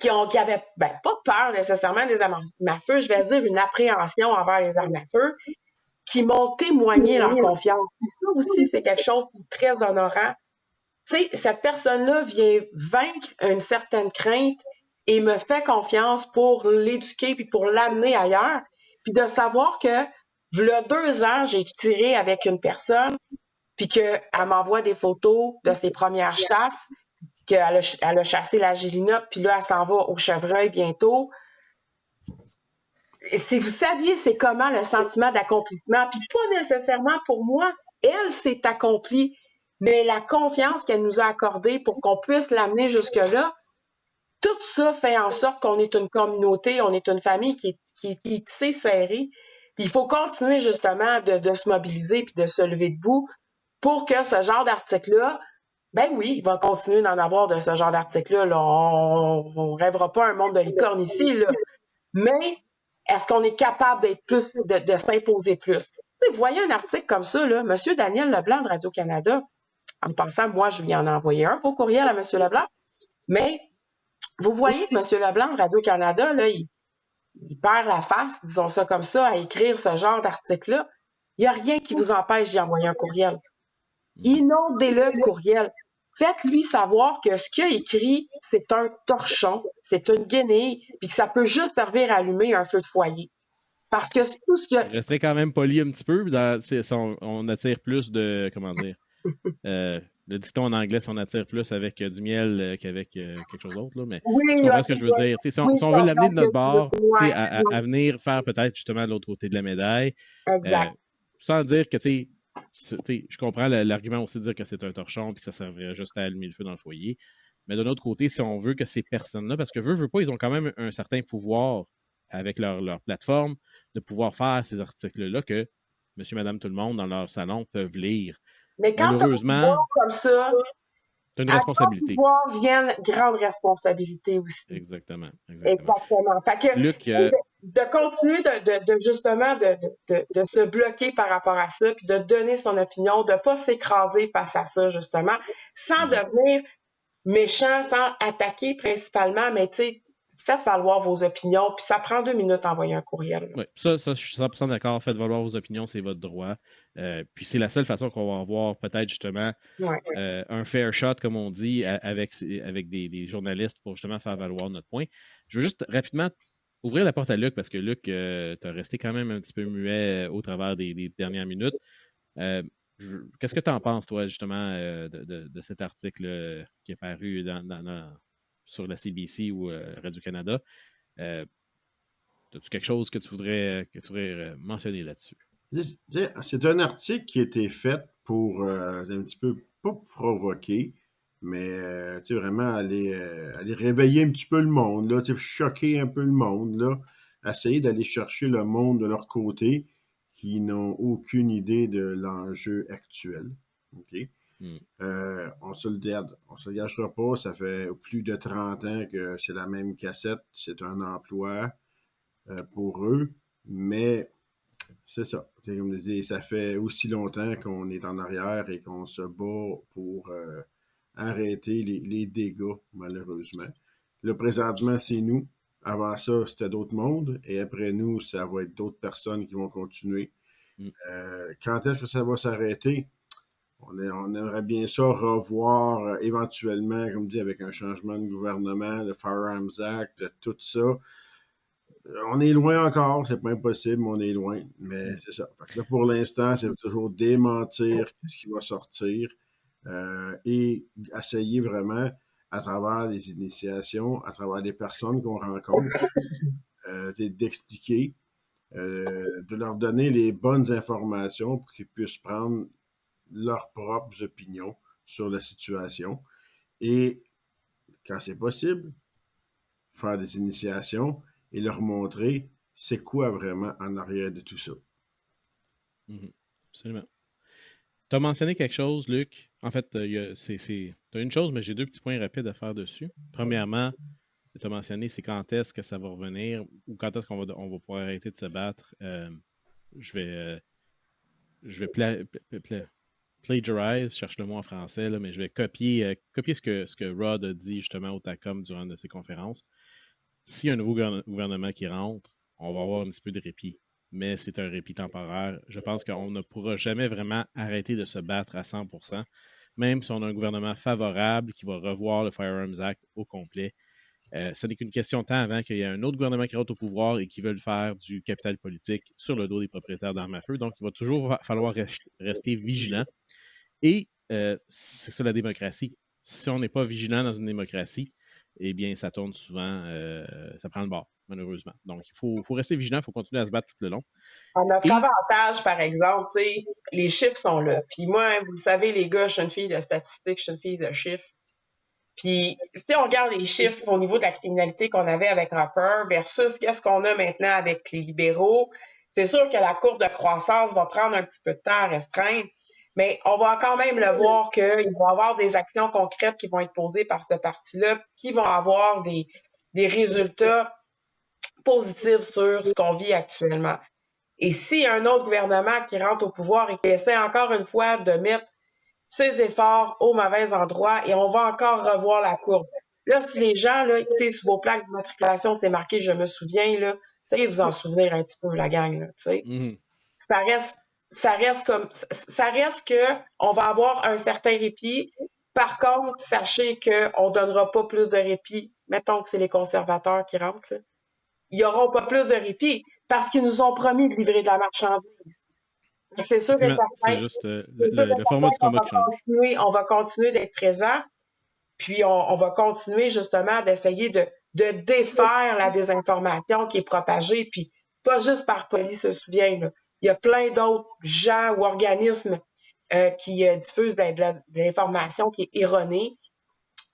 qui avaient pas peur nécessairement des armes à feu, je vais dire une appréhension envers les armes à feu, qui m'ont témoigné leur confiance. Puis ça aussi, c'est quelque chose qui est très honorant. Tu sais, cette personne-là vient vaincre une certaine crainte et me fait confiance pour l'éduquer puis pour l'amener ailleurs. Puis de savoir que, v'là 2 ans, j'ai tiré avec une personne puis qu'elle m'envoie des photos de ses premières chasses, qu'elle a chassé la gélinotte, puis là, elle s'en va au chevreuil bientôt. Si vous saviez c'est comment le sentiment d'accomplissement, puis pas nécessairement pour moi, elle s'est accomplie, mais la confiance qu'elle nous a accordée pour qu'on puisse l'amener jusque-là, tout ça fait en sorte qu'on est une communauté, on est une famille qui est tissée serrée. Puis il faut continuer justement de se mobiliser puis de se lever debout pour que ce genre d'article-là, ben oui, il va continuer d'en avoir de ce genre d'article-là. Là. On rêvera pas un monde de licorne ici, là. Mais est-ce qu'on est capable d'être plus, de s'imposer plus? Tu sais, vous voyez un article comme ça, là, M. Daniel Leblanc de Radio-Canada, en passant, moi, je lui en ai envoyé un pour courriel à M. Leblanc, mais vous voyez que M. Leblanc de Radio-Canada, là, il perd la face, disons ça comme ça, à écrire ce genre d'article-là. Il n'y a rien qui vous empêche d'y envoyer un courriel. Inondez-le de courriel. Faites-lui savoir que ce qu'il a écrit, c'est un torchon, c'est une guenille, puis que ça peut juste servir à allumer un feu de foyer. Parce que c'est tout ce que... Restez quand même poli un petit peu. On attire plus de... Comment dire? Le dicton en anglais, c'est on attire plus avec du miel qu'avec quelque chose d'autre. Là, mais oui, tu comprends ce que je veux dire? Si on veut l'amener de notre bord, à venir faire peut-être justement de l'autre côté de la médaille, sans dire que, je comprends l'argument aussi de dire que c'est un torchon et que ça servirait juste à allumer le feu dans le foyer. Mais de l'autre côté, si on veut que ces personnes-là, parce que veut pas, ils ont quand même un certain pouvoir avec leur plateforme de pouvoir faire ces articles-là que monsieur, madame, tout le monde dans leur salon peuvent lire. Mais quand tu as un pouvoir comme ça, tu as une responsabilité. À ton pouvoir vient grande responsabilité aussi. Exactement. Fait que, Luc, de continuer de justement de se bloquer par rapport à ça, puis de donner son opinion, de pas s'écraser face à ça, justement, sans devenir méchant, sans attaquer principalement, mais tu sais, faites valoir vos opinions, puis ça prend 2 minutes à envoyer un courriel. Oui, ça, je suis 100% d'accord. Faites valoir vos opinions, c'est votre droit. Puis c'est la seule façon qu'on va avoir peut-être justement un fair shot, comme on dit, avec des journalistes pour justement faire valoir notre point. Je veux juste rapidement ouvrir la porte à Luc parce que Luc, tu as resté quand même un petit peu muet au travers des dernières minutes. Qu'est-ce que tu en penses, toi, justement, de cet article qui est paru sur la CBC ou Radio-Canada? As-tu quelque chose que tu voudrais mentionner là-dessus? C'est un article qui a été fait pour un petit peu, pas provoquer, mais vraiment aller réveiller un petit peu le monde, là, choquer un peu le monde, là, essayer d'aller chercher le monde de leur côté qui n'ont aucune idée de l'enjeu actuel. OK? On se le gâchera pas, ça fait plus de 30 ans que c'est la même cassette, c'est un emploi pour eux, mais c'est ça. T'sais, comme je dis, ça fait aussi longtemps qu'on est en arrière et qu'on se bat pour arrêter les dégâts, malheureusement. Là, présentement, c'est nous. Avant ça, c'était d'autres mondes. Et après nous, ça va être d'autres personnes qui vont continuer. Quand est-ce que ça va s'arrêter? On aimerait bien ça revoir éventuellement, comme dit, avec un changement de gouvernement, le Firearms Act, tout ça. On est loin encore, c'est pas impossible, mais on est loin. Mais c'est ça. Fait que là, pour l'instant, c'est toujours démentir ce qui va sortir et essayer vraiment, à travers les initiations, à travers les personnes qu'on rencontre, d'expliquer, de leur donner les bonnes informations pour qu'ils puissent prendre leurs propres opinions sur la situation. Et quand c'est possible, faire des initiations et leur montrer c'est quoi vraiment en arrière de tout ça. Absolument. Tu as mentionné quelque chose, Luc. En fait, tu as une chose, mais j'ai 2 petits points rapides à faire dessus. Premièrement, tu as mentionné c'est quand est-ce que ça va revenir ou quand est-ce qu'on va pouvoir arrêter de se battre. Je vais plagiarize, je cherche le mot en français, là, mais je vais copier ce que Rod a dit justement au TACOM durant une de ses conférences. S'il y a un nouveau gouvernement qui rentre, on va avoir un petit peu de répit. Mais c'est un répit temporaire. Je pense qu'on ne pourra jamais vraiment arrêter de se battre à 100%, même si on a un gouvernement favorable qui va revoir le Firearms Act au complet. Ce n'est qu'une question de temps avant qu'il y ait un autre gouvernement qui rentre au pouvoir et qui veut faire du capital politique sur le dos des propriétaires d'armes à feu. Donc, il va toujours falloir rester vigilant. Et c'est ça la démocratie. Si on n'est pas vigilant dans une démocratie, eh bien, ça tourne souvent, ça prend le bord, malheureusement. Donc, il faut rester vigilant, il faut continuer à se battre tout le long. Notre avantage, par exemple, les chiffres sont là. Puis moi, vous le savez, les gars, je suis une fille de statistiques, je suis une fille de chiffres. Puis si on regarde les chiffres au niveau de la criminalité qu'on avait avec Harper versus qu'est-ce qu'on a maintenant avec les libéraux, c'est sûr que la courbe de croissance va prendre un petit peu de temps à restreindre, mais on va quand même le voir qu'il va y avoir des actions concrètes qui vont être posées par ce parti-là, qui vont avoir des résultats positifs sur ce qu'on vit actuellement. Et s'il y a un autre gouvernement qui rentre au pouvoir et qui essaie encore une fois de mettre ses efforts au mauvais endroit, et on va encore revoir la courbe. Là, si les gens, là, écoutez, sur vos plaques d'immatriculation, c'est marqué « Je me souviens », là, ça y est, vous en souvenir un petit peu, la gang, là, tu sais. Ça reste que on va avoir un certain répit. Par contre, sachez qu'on ne donnera pas plus de répit. Mettons que c'est les conservateurs qui rentrent, là. Ils n'auront pas plus de répit parce qu'ils nous ont promis de livrer de la marchandise. C'est sûr que c'est juste le format du combat qui change. On va continuer d'être présent, puis on va continuer justement d'essayer de défaire la désinformation qui est propagée, puis pas juste par Poly se souvient, là. Il y a plein d'autres gens ou organismes qui diffusent de l'information qui est erronée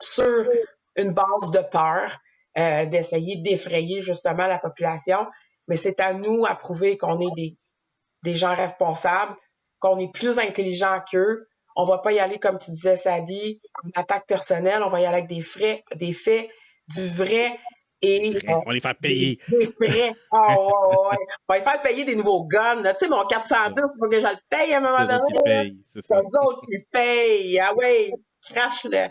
sur une base de peur, d'essayer d'effrayer justement la population. Mais c'est à nous à prouver qu'on est des gens responsables, qu'on est plus intelligents qu'eux. On va pas y aller, comme tu disais, Sadie, en attaque personnelle. On va y aller avec des faits, du vrai. Et on va les faire payer. Des vrais. Oh, ouais. On va les faire payer des nouveaux guns. Tu sais, mon 410, il faut que je le paye à un moment donné. C'est eux qui payent. C'est eux autres qui payent. Ah ouais, crache-le.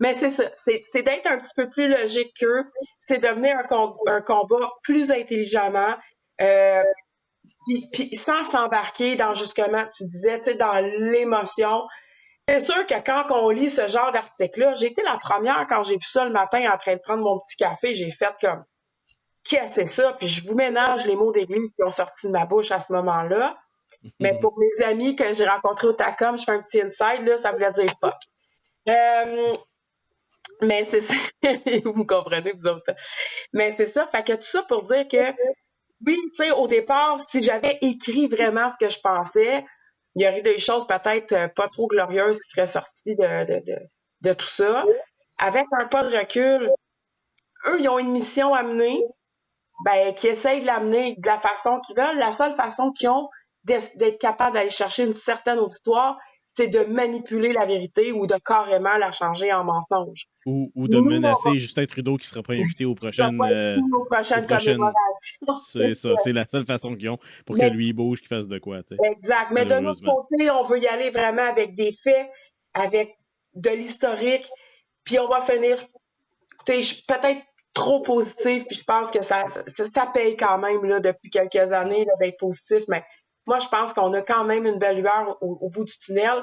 Mais c'est ça. C'est d'être un petit peu plus logique qu'eux. C'est de mener un combat plus intelligemment. Puis sans s'embarquer dans, justement, tu disais, tu sais, dans l'émotion. C'est sûr que quand on lit ce genre d'article-là, j'ai été la première quand j'ai vu ça le matin en train de prendre mon petit café, j'ai fait comme qu'est-ce que c'est ça? Puis je vous ménage les mots d'église qui ont sorti de ma bouche à ce moment-là. Mais pour mes amis que j'ai rencontrés au TACOM, je fais un petit inside, là, ça voulait dire fuck. Mais c'est ça. Vous comprenez, vous autres. Mais c'est ça. Fait que tout ça pour dire que oui, tu sais, au départ, si j'avais écrit vraiment ce que je pensais, il y aurait des choses peut-être pas trop glorieuses qui seraient sorties de tout ça. Avec un pas de recul, eux, ils ont une mission à mener, qui essayent de l'amener de la façon qu'ils veulent. La seule façon qu'ils ont d'être capables d'aller chercher une certaine auditoire, c'est de manipuler la vérité ou de carrément la changer en mensonge. Ou de Nous, menacer Justin Trudeau qui ne sera pas invité aux on va prochaines, pas être aux aux prochaines prochaines. commémorations. C'est ça. C'est la seule façon qu'ils ont pour que Mais lui bouge, qu'il fasse de quoi, tu sais. exact. Mais de notre Malheureusement. côté, on veut y aller vraiment avec des faits, avec de l'historique, puis on va finir, écoutez, je suis peut-être trop positive, puis je pense que ça paye quand même là, depuis quelques années là, d'être positif, mais moi, je pense qu'on a quand même une belle lueur au bout du tunnel.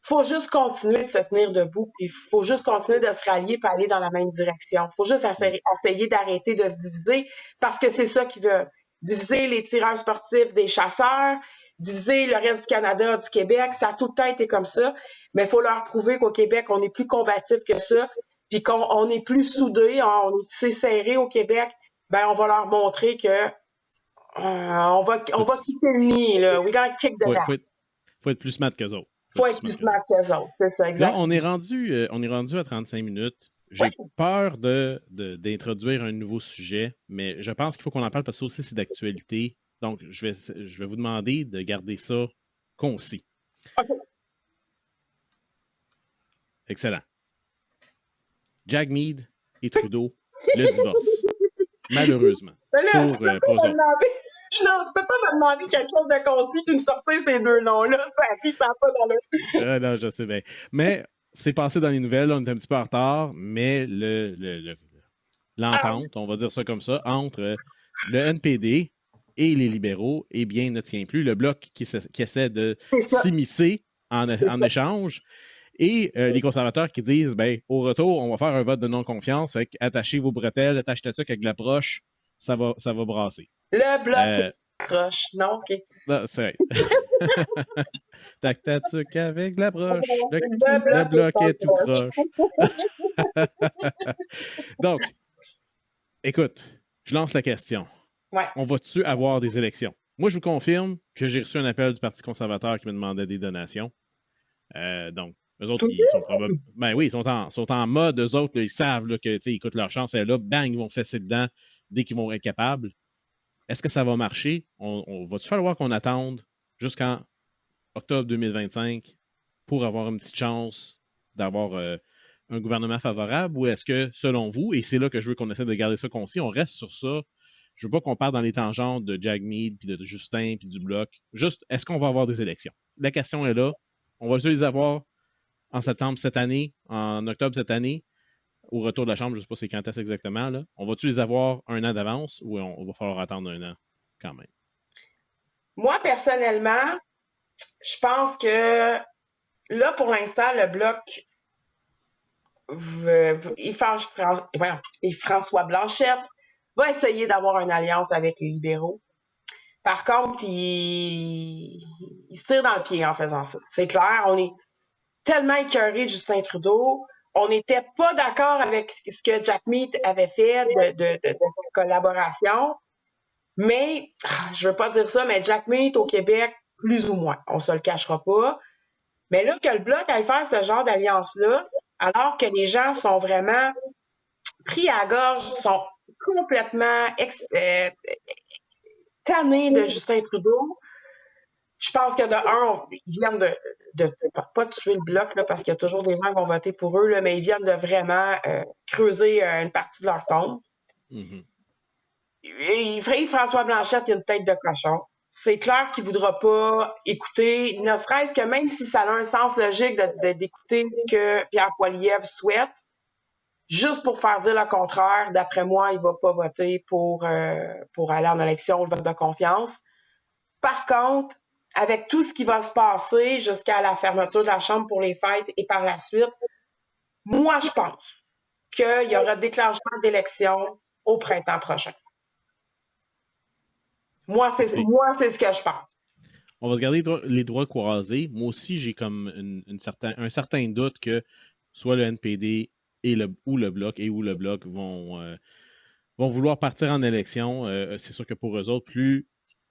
Faut juste continuer de se tenir debout, puis il faut juste continuer de se rallier pour aller dans la même direction. Faut juste essayer d'arrêter de se diviser, parce que c'est ça qu'ils veulent. Diviser les tireurs sportifs des chasseurs, diviser le reste du Canada, du Québec, ça a tout le temps été comme ça, mais il faut leur prouver qu'au Québec, on est plus combatif que ça, puis qu'on est plus soudés, on est tissé serré au Québec, ben on va leur montrer que on va quitter le nid, là. We gotta kick the nest. Faut être plus smart qu'eux autres. Faut être plus smart qu'eux autres, c'est ça, Là, exactement. on est rendu à 35 minutes. J'ai peur d'introduire un nouveau sujet, mais je pense qu'il faut qu'on en parle parce que ça aussi, c'est d'actualité. Donc, je vais vous demander de garder ça concis. OK. Excellent. Jagmeet et Trudeau, le divorce. Malheureusement. Mais là, pour tu peux eux pas me autres. demander... Non, tu peux pas me demander quelque chose de concis puis me sortir ces deux noms-là. Ça n'a pas d'allure. Non, je sais bien. Mais c'est passé dans les nouvelles, on est un petit peu en retard, mais l'entente, on va dire ça comme ça, entre le NPD et les libéraux, eh bien, ne tient plus. Le bloc qui essaie de s'immiscer en échange et les conservateurs qui disent, ben, au retour, on va faire un vote de non-confiance, attachez vos bretelles, attachez ta tuque avec de l'approche, ça va brasser. Le bloc croche. Non, OK. Non, c'est vrai. Tac ta tuque avec de la broche. Le bloc est tout croche. Donc, écoute, je lance la question. Ouais. On va-tu avoir des élections? Moi, je vous confirme que j'ai reçu un appel du Parti conservateur qui me demandait des donations. Donc, eux autres, ils sont probablement. Ben oui, ils sont en mode, eux autres, là, ils savent là, que ils coûtent leur chance. Et là, bang, ils vont fesser dedans dès qu'ils vont être capables. Est-ce que ça va marcher? On va-tu falloir qu'on attende jusqu'en octobre 2025 pour avoir une petite chance d'avoir un gouvernement favorable, ou est-ce que, selon vous, et c'est là que je veux qu'on essaie de garder ça concis, on reste sur ça? Je veux pas qu'on parte dans les tangentes de Jagmeet, puis de Justin, puis du Bloc. Juste, est-ce qu'on va avoir des élections? La question est là. On va les avoir en septembre cette année, en octobre cette année, au retour de la Chambre, je ne sais pas c'est quand est-ce exactement. Là. On va-tu les avoir un an d'avance ou on va falloir attendre un an quand même? Moi, personnellement, je pense que là, pour l'instant, le Bloc et François Blanchette va essayer d'avoir une alliance avec les libéraux. Par contre, il se tire dans le pied en faisant ça. C'est clair, on est tellement écœuré de Justin Trudeau. On n'était pas d'accord avec ce que Jagmeet avait fait de collaboration. Mais, je veux pas dire ça, mais Jagmeet au Québec, plus ou moins. On se le cachera pas. Mais là, que le Bloc aille faire ce genre d'alliance-là, alors que les gens sont vraiment pris à la gorge, sont complètement tannés de Justin Trudeau, je pense que de un, ils viennent de pas tuer le Bloc, là, parce qu'il y a toujours des gens qui vont voter pour eux, là, mais ils viennent de vraiment creuser une partie de leur tombe. Mm-hmm. Et François Blanchette, il a une tête de cochon. C'est clair qu'il ne voudra pas écouter, ne serait-ce que même si ça a un sens logique d'écouter ce que Pierre Poilievre souhaite, juste pour faire dire le contraire, d'après moi, il ne va pas voter pour aller en élection, le vote de confiance. Par contre, avec tout ce qui va se passer jusqu'à la fermeture de la Chambre pour les fêtes et par la suite, moi, je pense qu'il y aura déclenchement d'élections au printemps prochain. Moi, c'est ce que je pense. On va se garder les droits croisés. Moi aussi, j'ai comme un certain doute que soit le NPD ou le Bloc vont vouloir partir en élection. C'est sûr que pour eux autres, plus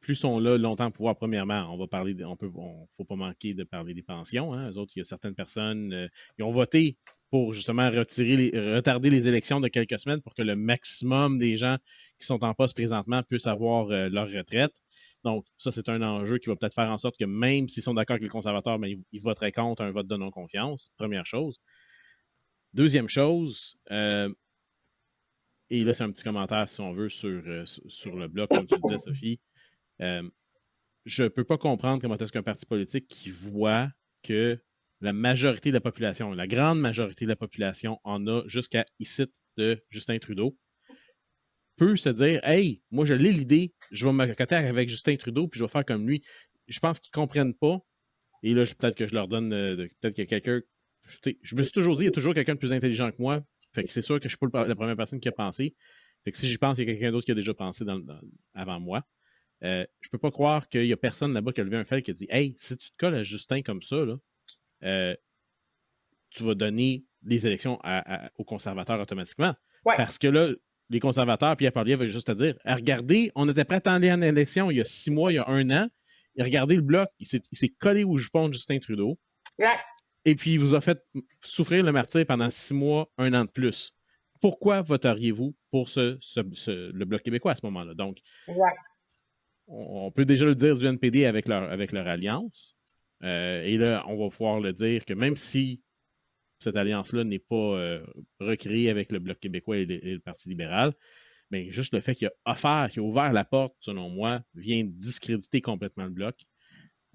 ils sont là longtemps au pouvoir, premièrement, on va parler, faut pas manquer de parler des pensions. Hein. Eux autres, il y a certaines personnes qui ont voté pour justement retarder les élections de quelques semaines pour que le maximum des gens qui sont en poste présentement puissent avoir leur retraite. Donc, ça, c'est un enjeu qui va peut-être faire en sorte que même s'ils sont d'accord avec les conservateurs, mais ils voteraient contre un vote de non-confiance, première chose. Deuxième chose, et là, c'est un petit commentaire, si on veut, sur le bloc, comme tu disais, Sophie. Je ne peux pas comprendre comment est-ce qu'un parti politique qui voit que la majorité de la population, la grande majorité de la population en a jusqu'à ici de Justin Trudeau, peut se dire « Hey, moi, je l'ai l'idée, je vais m'accoter avec Justin Trudeau, puis je vais faire comme lui. » Je pense qu'ils ne comprennent pas. Et là, peut-être que je leur donne... peut-être qu'il y a quelqu'un... Je me suis toujours dit, il y a toujours quelqu'un de plus intelligent que moi. Fait que c'est sûr que je ne suis pas la première personne qui a pensé. Fait que si j'y pense, il y a quelqu'un d'autre qui a déjà pensé avant moi. Je ne peux pas croire qu'il n'y a personne là-bas qui a levé un fait qui a dit « Hey, si tu te colles à Justin comme ça, là, tu vas donner les élections aux conservateurs automatiquement. » Ouais. Parce que là, les conservateurs, Pierre Poilievre veut juste te dire « Regardez, on était prêt à aller en élection il y a 6 mois, il y a 1 an. Et regardez le bloc, il s'est collé au jupon de Justin Trudeau. Ouais. Et puis, il vous a fait souffrir le martyre pendant 6 mois, 1 an de plus. Pourquoi voteriez-vous pour le Bloc québécois à ce moment-là? » Donc, on peut déjà le dire du NPD avec leur alliance. Et là, on va pouvoir le dire que même si cette alliance-là n'est pas recréée avec le Bloc québécois et le Parti libéral, mais juste le fait qu'il a ouvert la porte, selon moi, vient discréditer complètement le Bloc.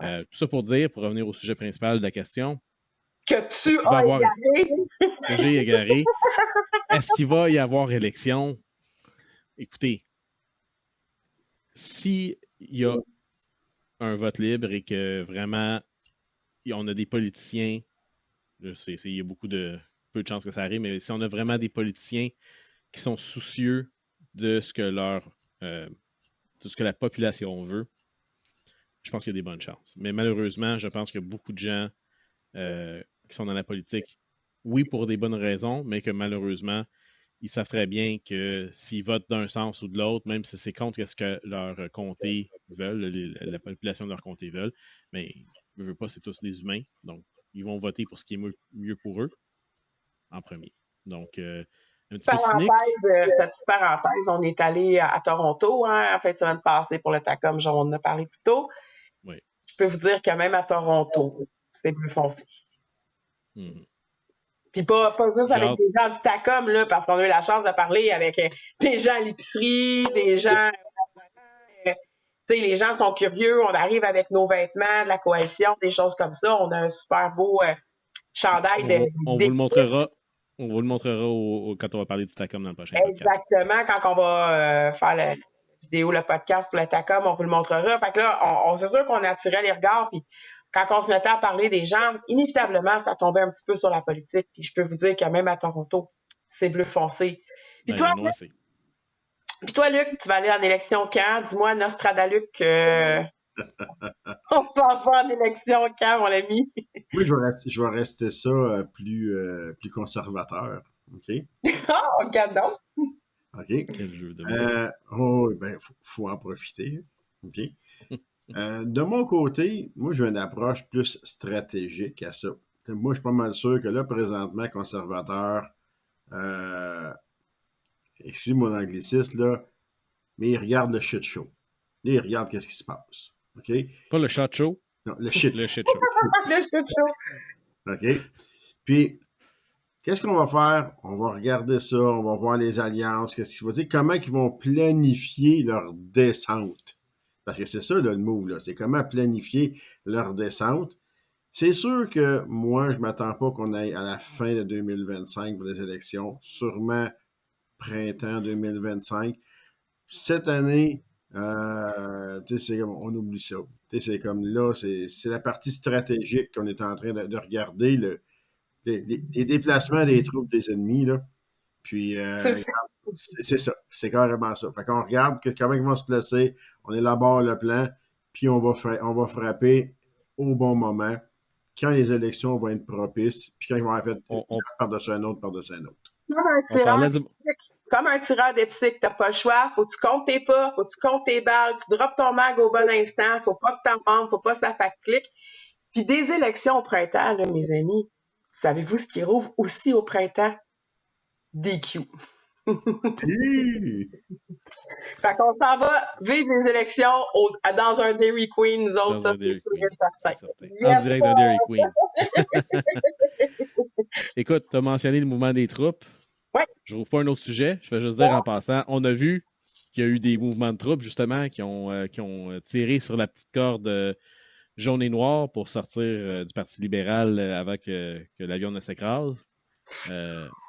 Tout ça pour revenir au sujet principal de la question. Que tu as égaré. Que j'ai égaré. Est-ce qu'il va y avoir élection? Écoutez, s'il y a un vote libre et que vraiment on a des politiciens, il y a peu de chances que ça arrive, mais si on a vraiment des politiciens qui sont soucieux de ce que de ce que la population veut, je pense qu'il y a des bonnes chances. Mais malheureusement, je pense qu'il y a beaucoup de gens qui sont dans la politique, oui, pour des bonnes raisons, mais que malheureusement, ils savent très bien que s'ils votent d'un sens ou de l'autre, même si c'est contre ce que leur comté veulent, la population de leur comté veulent, mais je veux pas, c'est tous des humains, donc ils vont voter pour ce qui est mieux pour eux en premier. Donc, un petit peu cynique. Petite parenthèse, on est allé à Toronto en fin de semaine passée pour le TACOM, genre on en a parlé plus tôt. Oui. Je peux vous dire que même à Toronto, c'est plus foncé. Mm-hmm. Puis pas juste avec des gens du TACOM, là, parce qu'on a eu la chance de parler avec des gens à l'épicerie, des gens tu sais, les gens sont curieux, on arrive avec nos vêtements de la coalition, des choses comme ça. On a un super beau chandail on vous le montrera. On vous le montrera quand on va parler du TACOM dans le prochain podcast. Exactement, quand on va faire la vidéo, le podcast pour le TACOM, on vous le montrera. Fait que là, c'est sûr qu'on attirait les regards, puis quand on se mettait à parler des gens, inévitablement, ça tombait un petit peu sur la politique. Puis je peux vous dire que même à Toronto, c'est bleu foncé. Puis toi, Luc, tu vas aller en élection quand? Dis-moi, Nostradaluc, on s'en va en élection quand, mon ami? Oui, je vais rester ça plus conservateur. OK? Oh, regarde donc! OK? Quel jeu de faut en profiter. OK? De mon côté, moi, j'ai une approche plus stratégique à ça. Moi, je suis pas mal sûr que là, présentement, conservateur, excusez mon anglicisme, là, mais ils regardent le shit show. Là, ils regardent qu'est-ce qui se passe. OK? Pas le shot show? Non, le shit show. Le shit show. OK? Puis, qu'est-ce qu'on va faire? On va regarder ça, on va voir les alliances, qu'est-ce qu'il faut dire, comment ils vont planifier leur descente. Parce que c'est ça, là, le move, là. C'est comment planifier leur descente. C'est sûr que moi, je ne m'attends pas qu'on aille à la fin de 2025 pour les élections. Sûrement printemps 2025. Cette année, c'est comme, on oublie ça. C'est comme là, c'est la partie stratégique qu'on est en train de regarder, les déplacements des troupes des ennemis, là. Puis, c'est ça. C'est carrément ça. Fait qu'on regarde comment ils vont se placer, on élabore le plan, puis on va frapper au bon moment, quand les élections vont être propices, puis quand ils vont avoir fait par-dessus un autre. Comme un tireur d'épicerie, t'as pas le choix, faut que tu comptes tes pas, faut que tu comptes tes balles, tu droppes ton mag au bon instant, faut pas que t'en manques, faut pas que ça fasse clic. Puis des élections au printemps, là, mes amis, savez-vous ce qui rouvre aussi au printemps? DQ. Fait qu'on s'en va vivre les élections dans un Dairy Queen, nous autres, ça, c'est sûr et certain. En direct d'un Dairy Queen. Écoute, tu as mentionné le mouvement des troupes. Ouais. Je rouvre pas un autre sujet. Je vais juste dire en passant, on a vu qu'il y a eu des mouvements de troupes, justement, qui ont tiré sur la petite corde jaune et noire pour sortir du Parti libéral avant que l'avion ne s'écrase.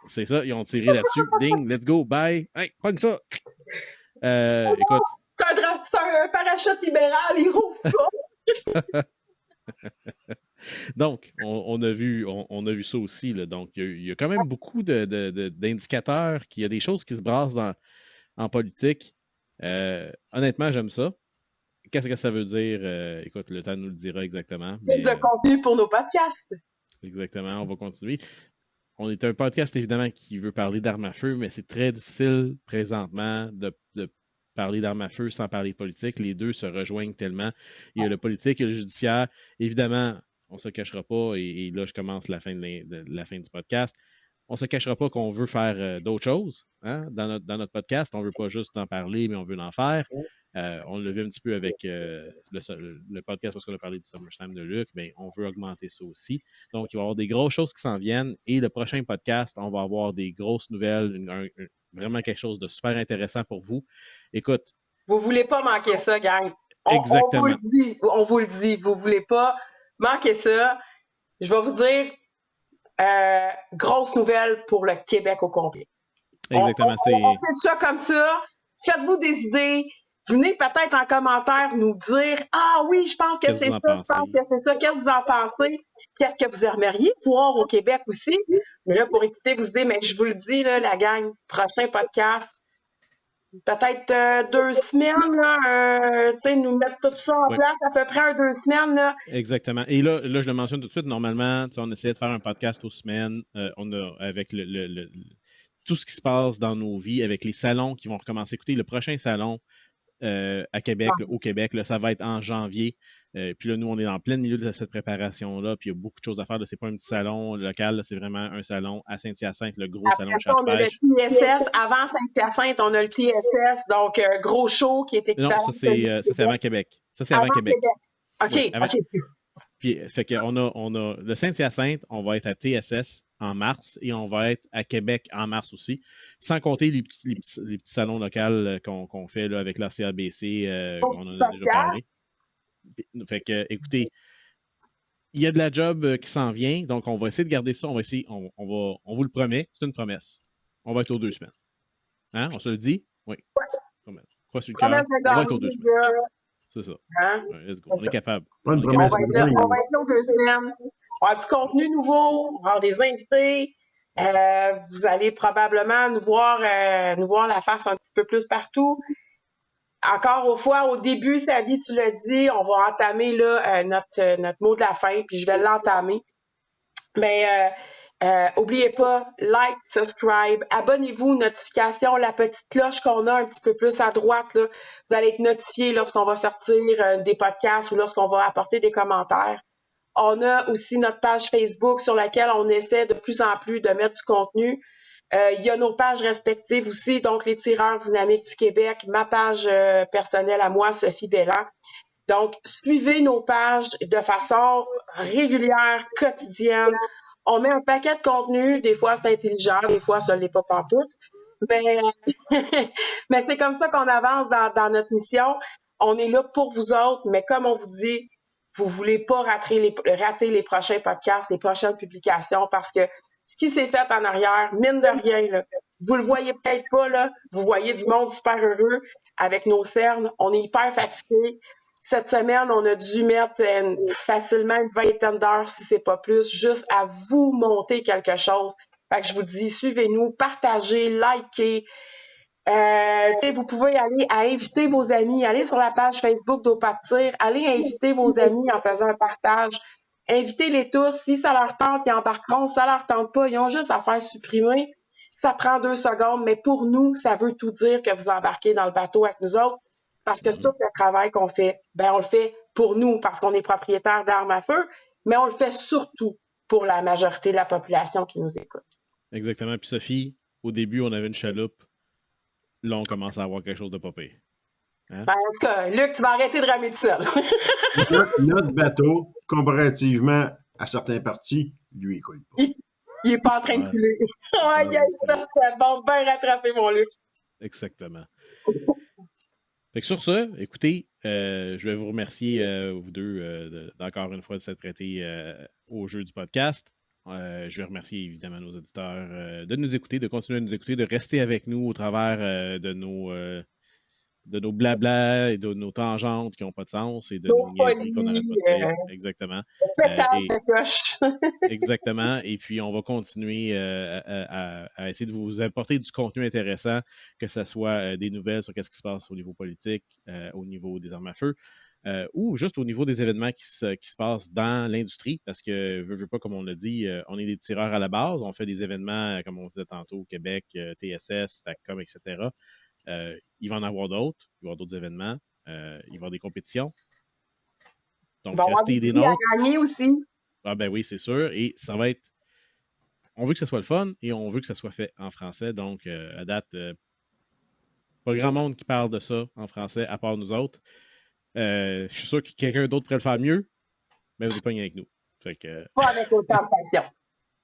C'est ça, ils ont tiré là-dessus. Ding, let's go, bye. Hey, pogne ça. Écoute. C'est un parachute libéral, il rouvre pas. Donc, on a vu ça aussi. Là. Donc, il y a quand même beaucoup d'indicateurs qu'il y a des choses qui se brassent en politique. Honnêtement, j'aime ça. Qu'est-ce que ça veut dire? Écoute, le temps nous le dira exactement. Plus de contenu pour nos podcasts. Exactement, on va continuer. On est un podcast, évidemment, qui veut parler d'armes à feu, mais c'est très difficile présentement de parler d'armes à feu sans parler de politique. Les deux se rejoignent tellement. Il y a le politique et le judiciaire. Évidemment, on ne se cachera pas, et là, je commence la fin du podcast. On ne se cachera pas qu'on veut faire d'autres choses dans notre podcast. On ne veut pas juste en parler, mais on veut en faire. On l'a vu un petit peu avec le podcast parce qu'on a parlé du SummerSlam de Luc, mais on veut augmenter ça aussi. Donc, il va y avoir des grosses choses qui s'en viennent. Et le prochain podcast, on va avoir des grosses nouvelles, vraiment quelque chose de super intéressant pour vous. Écoute. Vous ne voulez pas manquer ça, gang. Exactement. On vous le dit. Vous ne voulez pas manquer ça. Je vais vous dire, grosse nouvelle pour le Québec au complet. Exactement. On fait ça comme ça. Faites-vous des idées. Venez peut-être en commentaire nous dire « Ah oui, je pense que c'est ça, je pense que c'est ça. Qu'est-ce que vous en pensez? Qu'est-ce que vous aimeriez voir au Québec aussi? » Mais là, pour écouter vos idées, mais je vous le dis, là, la gang, prochain podcast, peut-être 2 semaines, là, nous mettre tout ça en place, à peu près 2 semaines. Là. Exactement. Et là, je le mentionne tout de suite, normalement, on essayait de faire un podcast aux semaines. On a, avec tout ce qui se passe dans nos vies, avec les salons qui vont recommencer. Écoutez, le prochain salon, à Québec, au Québec, là, ça va être en janvier. Puis là, nous, on est en plein milieu de cette préparation-là. Puis il y a beaucoup de choses à faire. C'est pas un petit salon local, là, c'est vraiment un salon à Saint-Hyacinthe, le gros salon de chasse-pêche. On a le PSS. Avant Saint-Hyacinthe, on a le PSS. Donc, gros show qui est équivalent. Non, ça, c'est avant Québec. Ça, c'est avant Québec. OK, oui, OK. Puis, fait qu'on a le Saint-Hyacinthe, on va être à TSS en mars et on va être à Québec en mars aussi, sans compter les petits salons locaux qu'on fait là, avec la CABC, on en a déjà parlé. Fait que, écoutez, il y a de la job qui s'en vient, donc on va essayer de garder ça, on vous le promet, c'est une promesse. On va être aux 2 semaines. Hein? On se le dit? Oui. Quoi sur le cœur? On va être aux 2 semaines. C'est ça. Hein? Ouais, let's go. On est capable. On va être là aux 2 semaines. On va avoir du contenu nouveau, on va avoir des invités. Vous allez probablement nous voir la face un petit peu plus partout. Encore une fois, au début, Sally, tu l'as dit, on va entamer là, notre mot de la fin, puis je vais l'entamer. Mais oubliez pas, like, subscribe, abonnez-vous, notification, la petite cloche qu'on a un petit peu plus à droite. Là, vous allez être notifié lorsqu'on va sortir des podcasts ou lorsqu'on va apporter des commentaires. On a aussi notre page Facebook sur laquelle on essaie de plus en plus de mettre du contenu. Il y a nos pages respectives aussi, donc les tireurs dynamiques du Québec, ma page personnelle à moi, Sophie Belland. Donc, suivez nos pages de façon régulière, quotidienne. On met un paquet de contenu, des fois c'est intelligent, des fois ça ne l'est pas pantoute. Mais c'est comme ça qu'on avance dans notre mission. On est là pour vous autres, mais comme on vous dit, vous voulez pas rater les prochains podcasts, les prochaines publications, parce que ce qui s'est fait en arrière, mine de rien, là, vous le voyez peut-être pas, là, vous voyez du monde super heureux avec nos cernes, on est hyper fatigués. Cette semaine, on a dû mettre facilement une vingtaine d'heures, si c'est pas plus, juste à vous monter quelque chose. Fait que je vous dis, suivez-nous, partagez, likez. Vous pouvez aller à inviter vos amis, aller sur la page Facebook d'Au Pas de Tir, allez inviter vos amis en faisant un partage. Invitez-les tous. Si ça leur tente, ils embarqueront. Si ça leur tente pas, ils ont juste à faire supprimer. Ça prend 2 secondes, mais pour nous, ça veut tout dire que vous embarquez dans le bateau avec nous autres. Parce que tout le travail qu'on fait, on le fait pour nous, parce qu'on est propriétaire d'armes à feu, mais on le fait surtout pour la majorité de la population qui nous écoute. Exactement. Puis Sophie, au début, on avait une chaloupe. Là, on commence à avoir quelque chose de pas pire. Hein? Ben, en tout cas, Luc, tu vas arrêter de ramer tout seul. Notre bateau, comparativement à certains partis, lui, il coule pas. Il est pas en train de couler. Aïe, c'est bon, bien rattrapé, mon Luc. Exactement. Fait que sur ça, écoutez, je vais vous remercier, vous deux, d'encore une fois de s'être prêtés au jeu du podcast. Je vais remercier évidemment nos auditeurs de nous écouter, de continuer à nous écouter, de rester avec nous au travers de nos blabla et de nos tangentes qui n'ont pas de sens et de nos niaiseries qu'on n'arrête pas de faire. Exactement. Pétage de coche. Exactement. Et puis, on va continuer à essayer de vous apporter du contenu intéressant, que ce soit des nouvelles sur ce qui se passe au niveau politique, au niveau des armes à feu, ou juste au niveau des événements qui se passent dans l'industrie, parce que, veux pas, comme on l'a dit, on est des tireurs à la base, on fait des événements, comme on disait tantôt, au Québec, TSS, STACCOM, etc. Il va en avoir d'autres, il va y avoir d'autres événements, il va y avoir des compétitions. Donc, restez des nôtres. À gagner aussi. Ah ben oui, c'est sûr. Et ça va être... On veut que ça soit le fun et on veut que ça soit fait en français. Donc, à date, pas grand monde qui parle de ça en français, à part nous autres. Je suis sûr que quelqu'un d'autre pourrait le faire mieux, mais vous n'êtes pas avec nous. Fait que, pas avec autant de passion.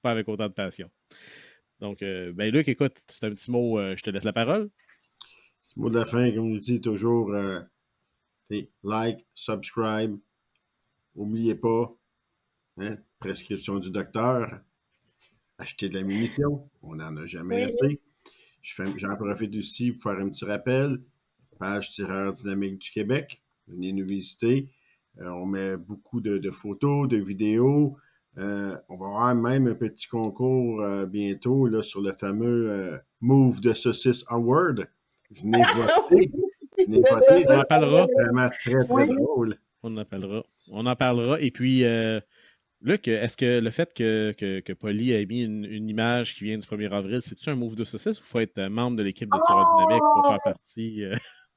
Pas avec autant de passion. Donc, ben Luc, écoute, c'est un petit mot, je te laisse la parole. Petit mot de la fin, comme je dis toujours, like, subscribe, n'oubliez pas, hein, prescription du docteur, acheter de la munition, on n'en a jamais assez. J'en profite aussi pour faire un petit rappel, page Tireur Dynamique du Québec, venez nous visiter, on met beaucoup de photos, de vidéos, on va avoir même un petit concours bientôt là, sur le fameux Move de Saucisse Award. Venez voter. Venez voter. On en parlera. C'est vraiment très, très drôle. On en parlera. Et puis, Luc, est-ce que le fait que Polly ait mis une image qui vient du 1er avril, c'est-tu un move de saucisse ou il faut être membre de l'équipe de tireurs dynamique pour faire partie?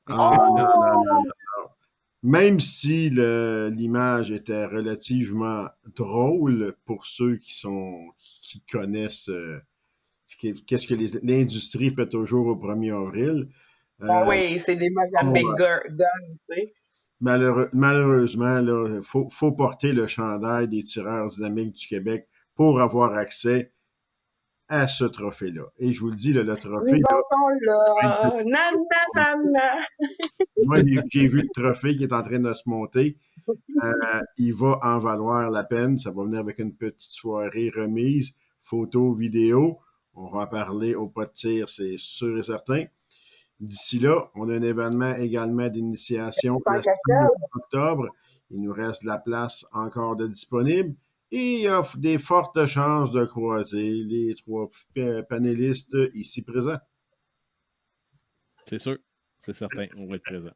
Non. Même si l'image était relativement drôle pour ceux qui connaissent qu'est-ce que l'industrie fait toujours au 1er avril. Oui, c'est des Mozambique guns, tu sais. Malheureusement, il faut porter le chandail des tireurs dynamiques du Québec pour avoir accès à ce trophée-là. Et je vous le dis, le trophée... Moi, j'ai vu le trophée qui est en train de se monter. Il va en valoir la peine. Ça va venir avec une petite soirée remise, photo, vidéo. On va en parler au pas de tir, c'est sûr et certain. D'ici là, on a un événement également d'initiation le 5 octobre. Il nous reste de la place encore de disponible. Et il y a des fortes chances de croiser les 3 panélistes ici présents. C'est sûr, c'est certain, on va être présent.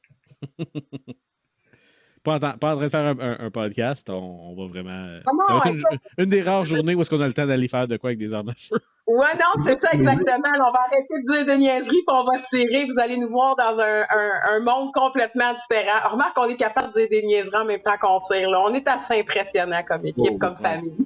Pas en train de faire un podcast, on va vraiment... ça va être une des rares journées où est-ce qu'on a le temps d'aller faire de quoi avec des armes à feu. Ouais, non, c'est ça exactement. On va arrêter de dire de niaiseries, puis on va tirer. Vous allez nous voir dans un monde complètement différent. Remarque qu'on est capable de dire des niaiseries en même temps qu'on tire. Là. On est assez impressionnant comme équipe, comme famille.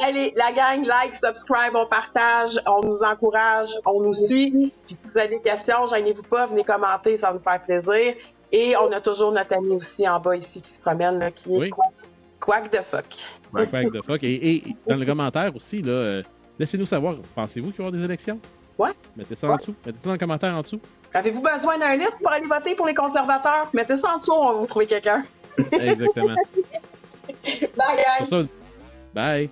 Allez, la gang, like, subscribe, on partage, on nous encourage, on nous suit. Puis si vous avez des questions, gênez-vous pas, venez commenter, ça va nous faire plaisir. Et on a toujours notre ami aussi en bas ici qui se promène, là, qui est Quack the Fuck. Quack the Fuck. Et dans le commentaire aussi, là, laissez-nous savoir, pensez-vous qu'il y aura des élections? Ouais. Mettez ça en dessous. Mettez ça dans le commentaire en dessous. Avez-vous besoin d'un liste pour aller voter pour les conservateurs? Mettez ça en dessous, on va vous trouver quelqu'un. Exactement. Bye, guys. Sur ça, bye.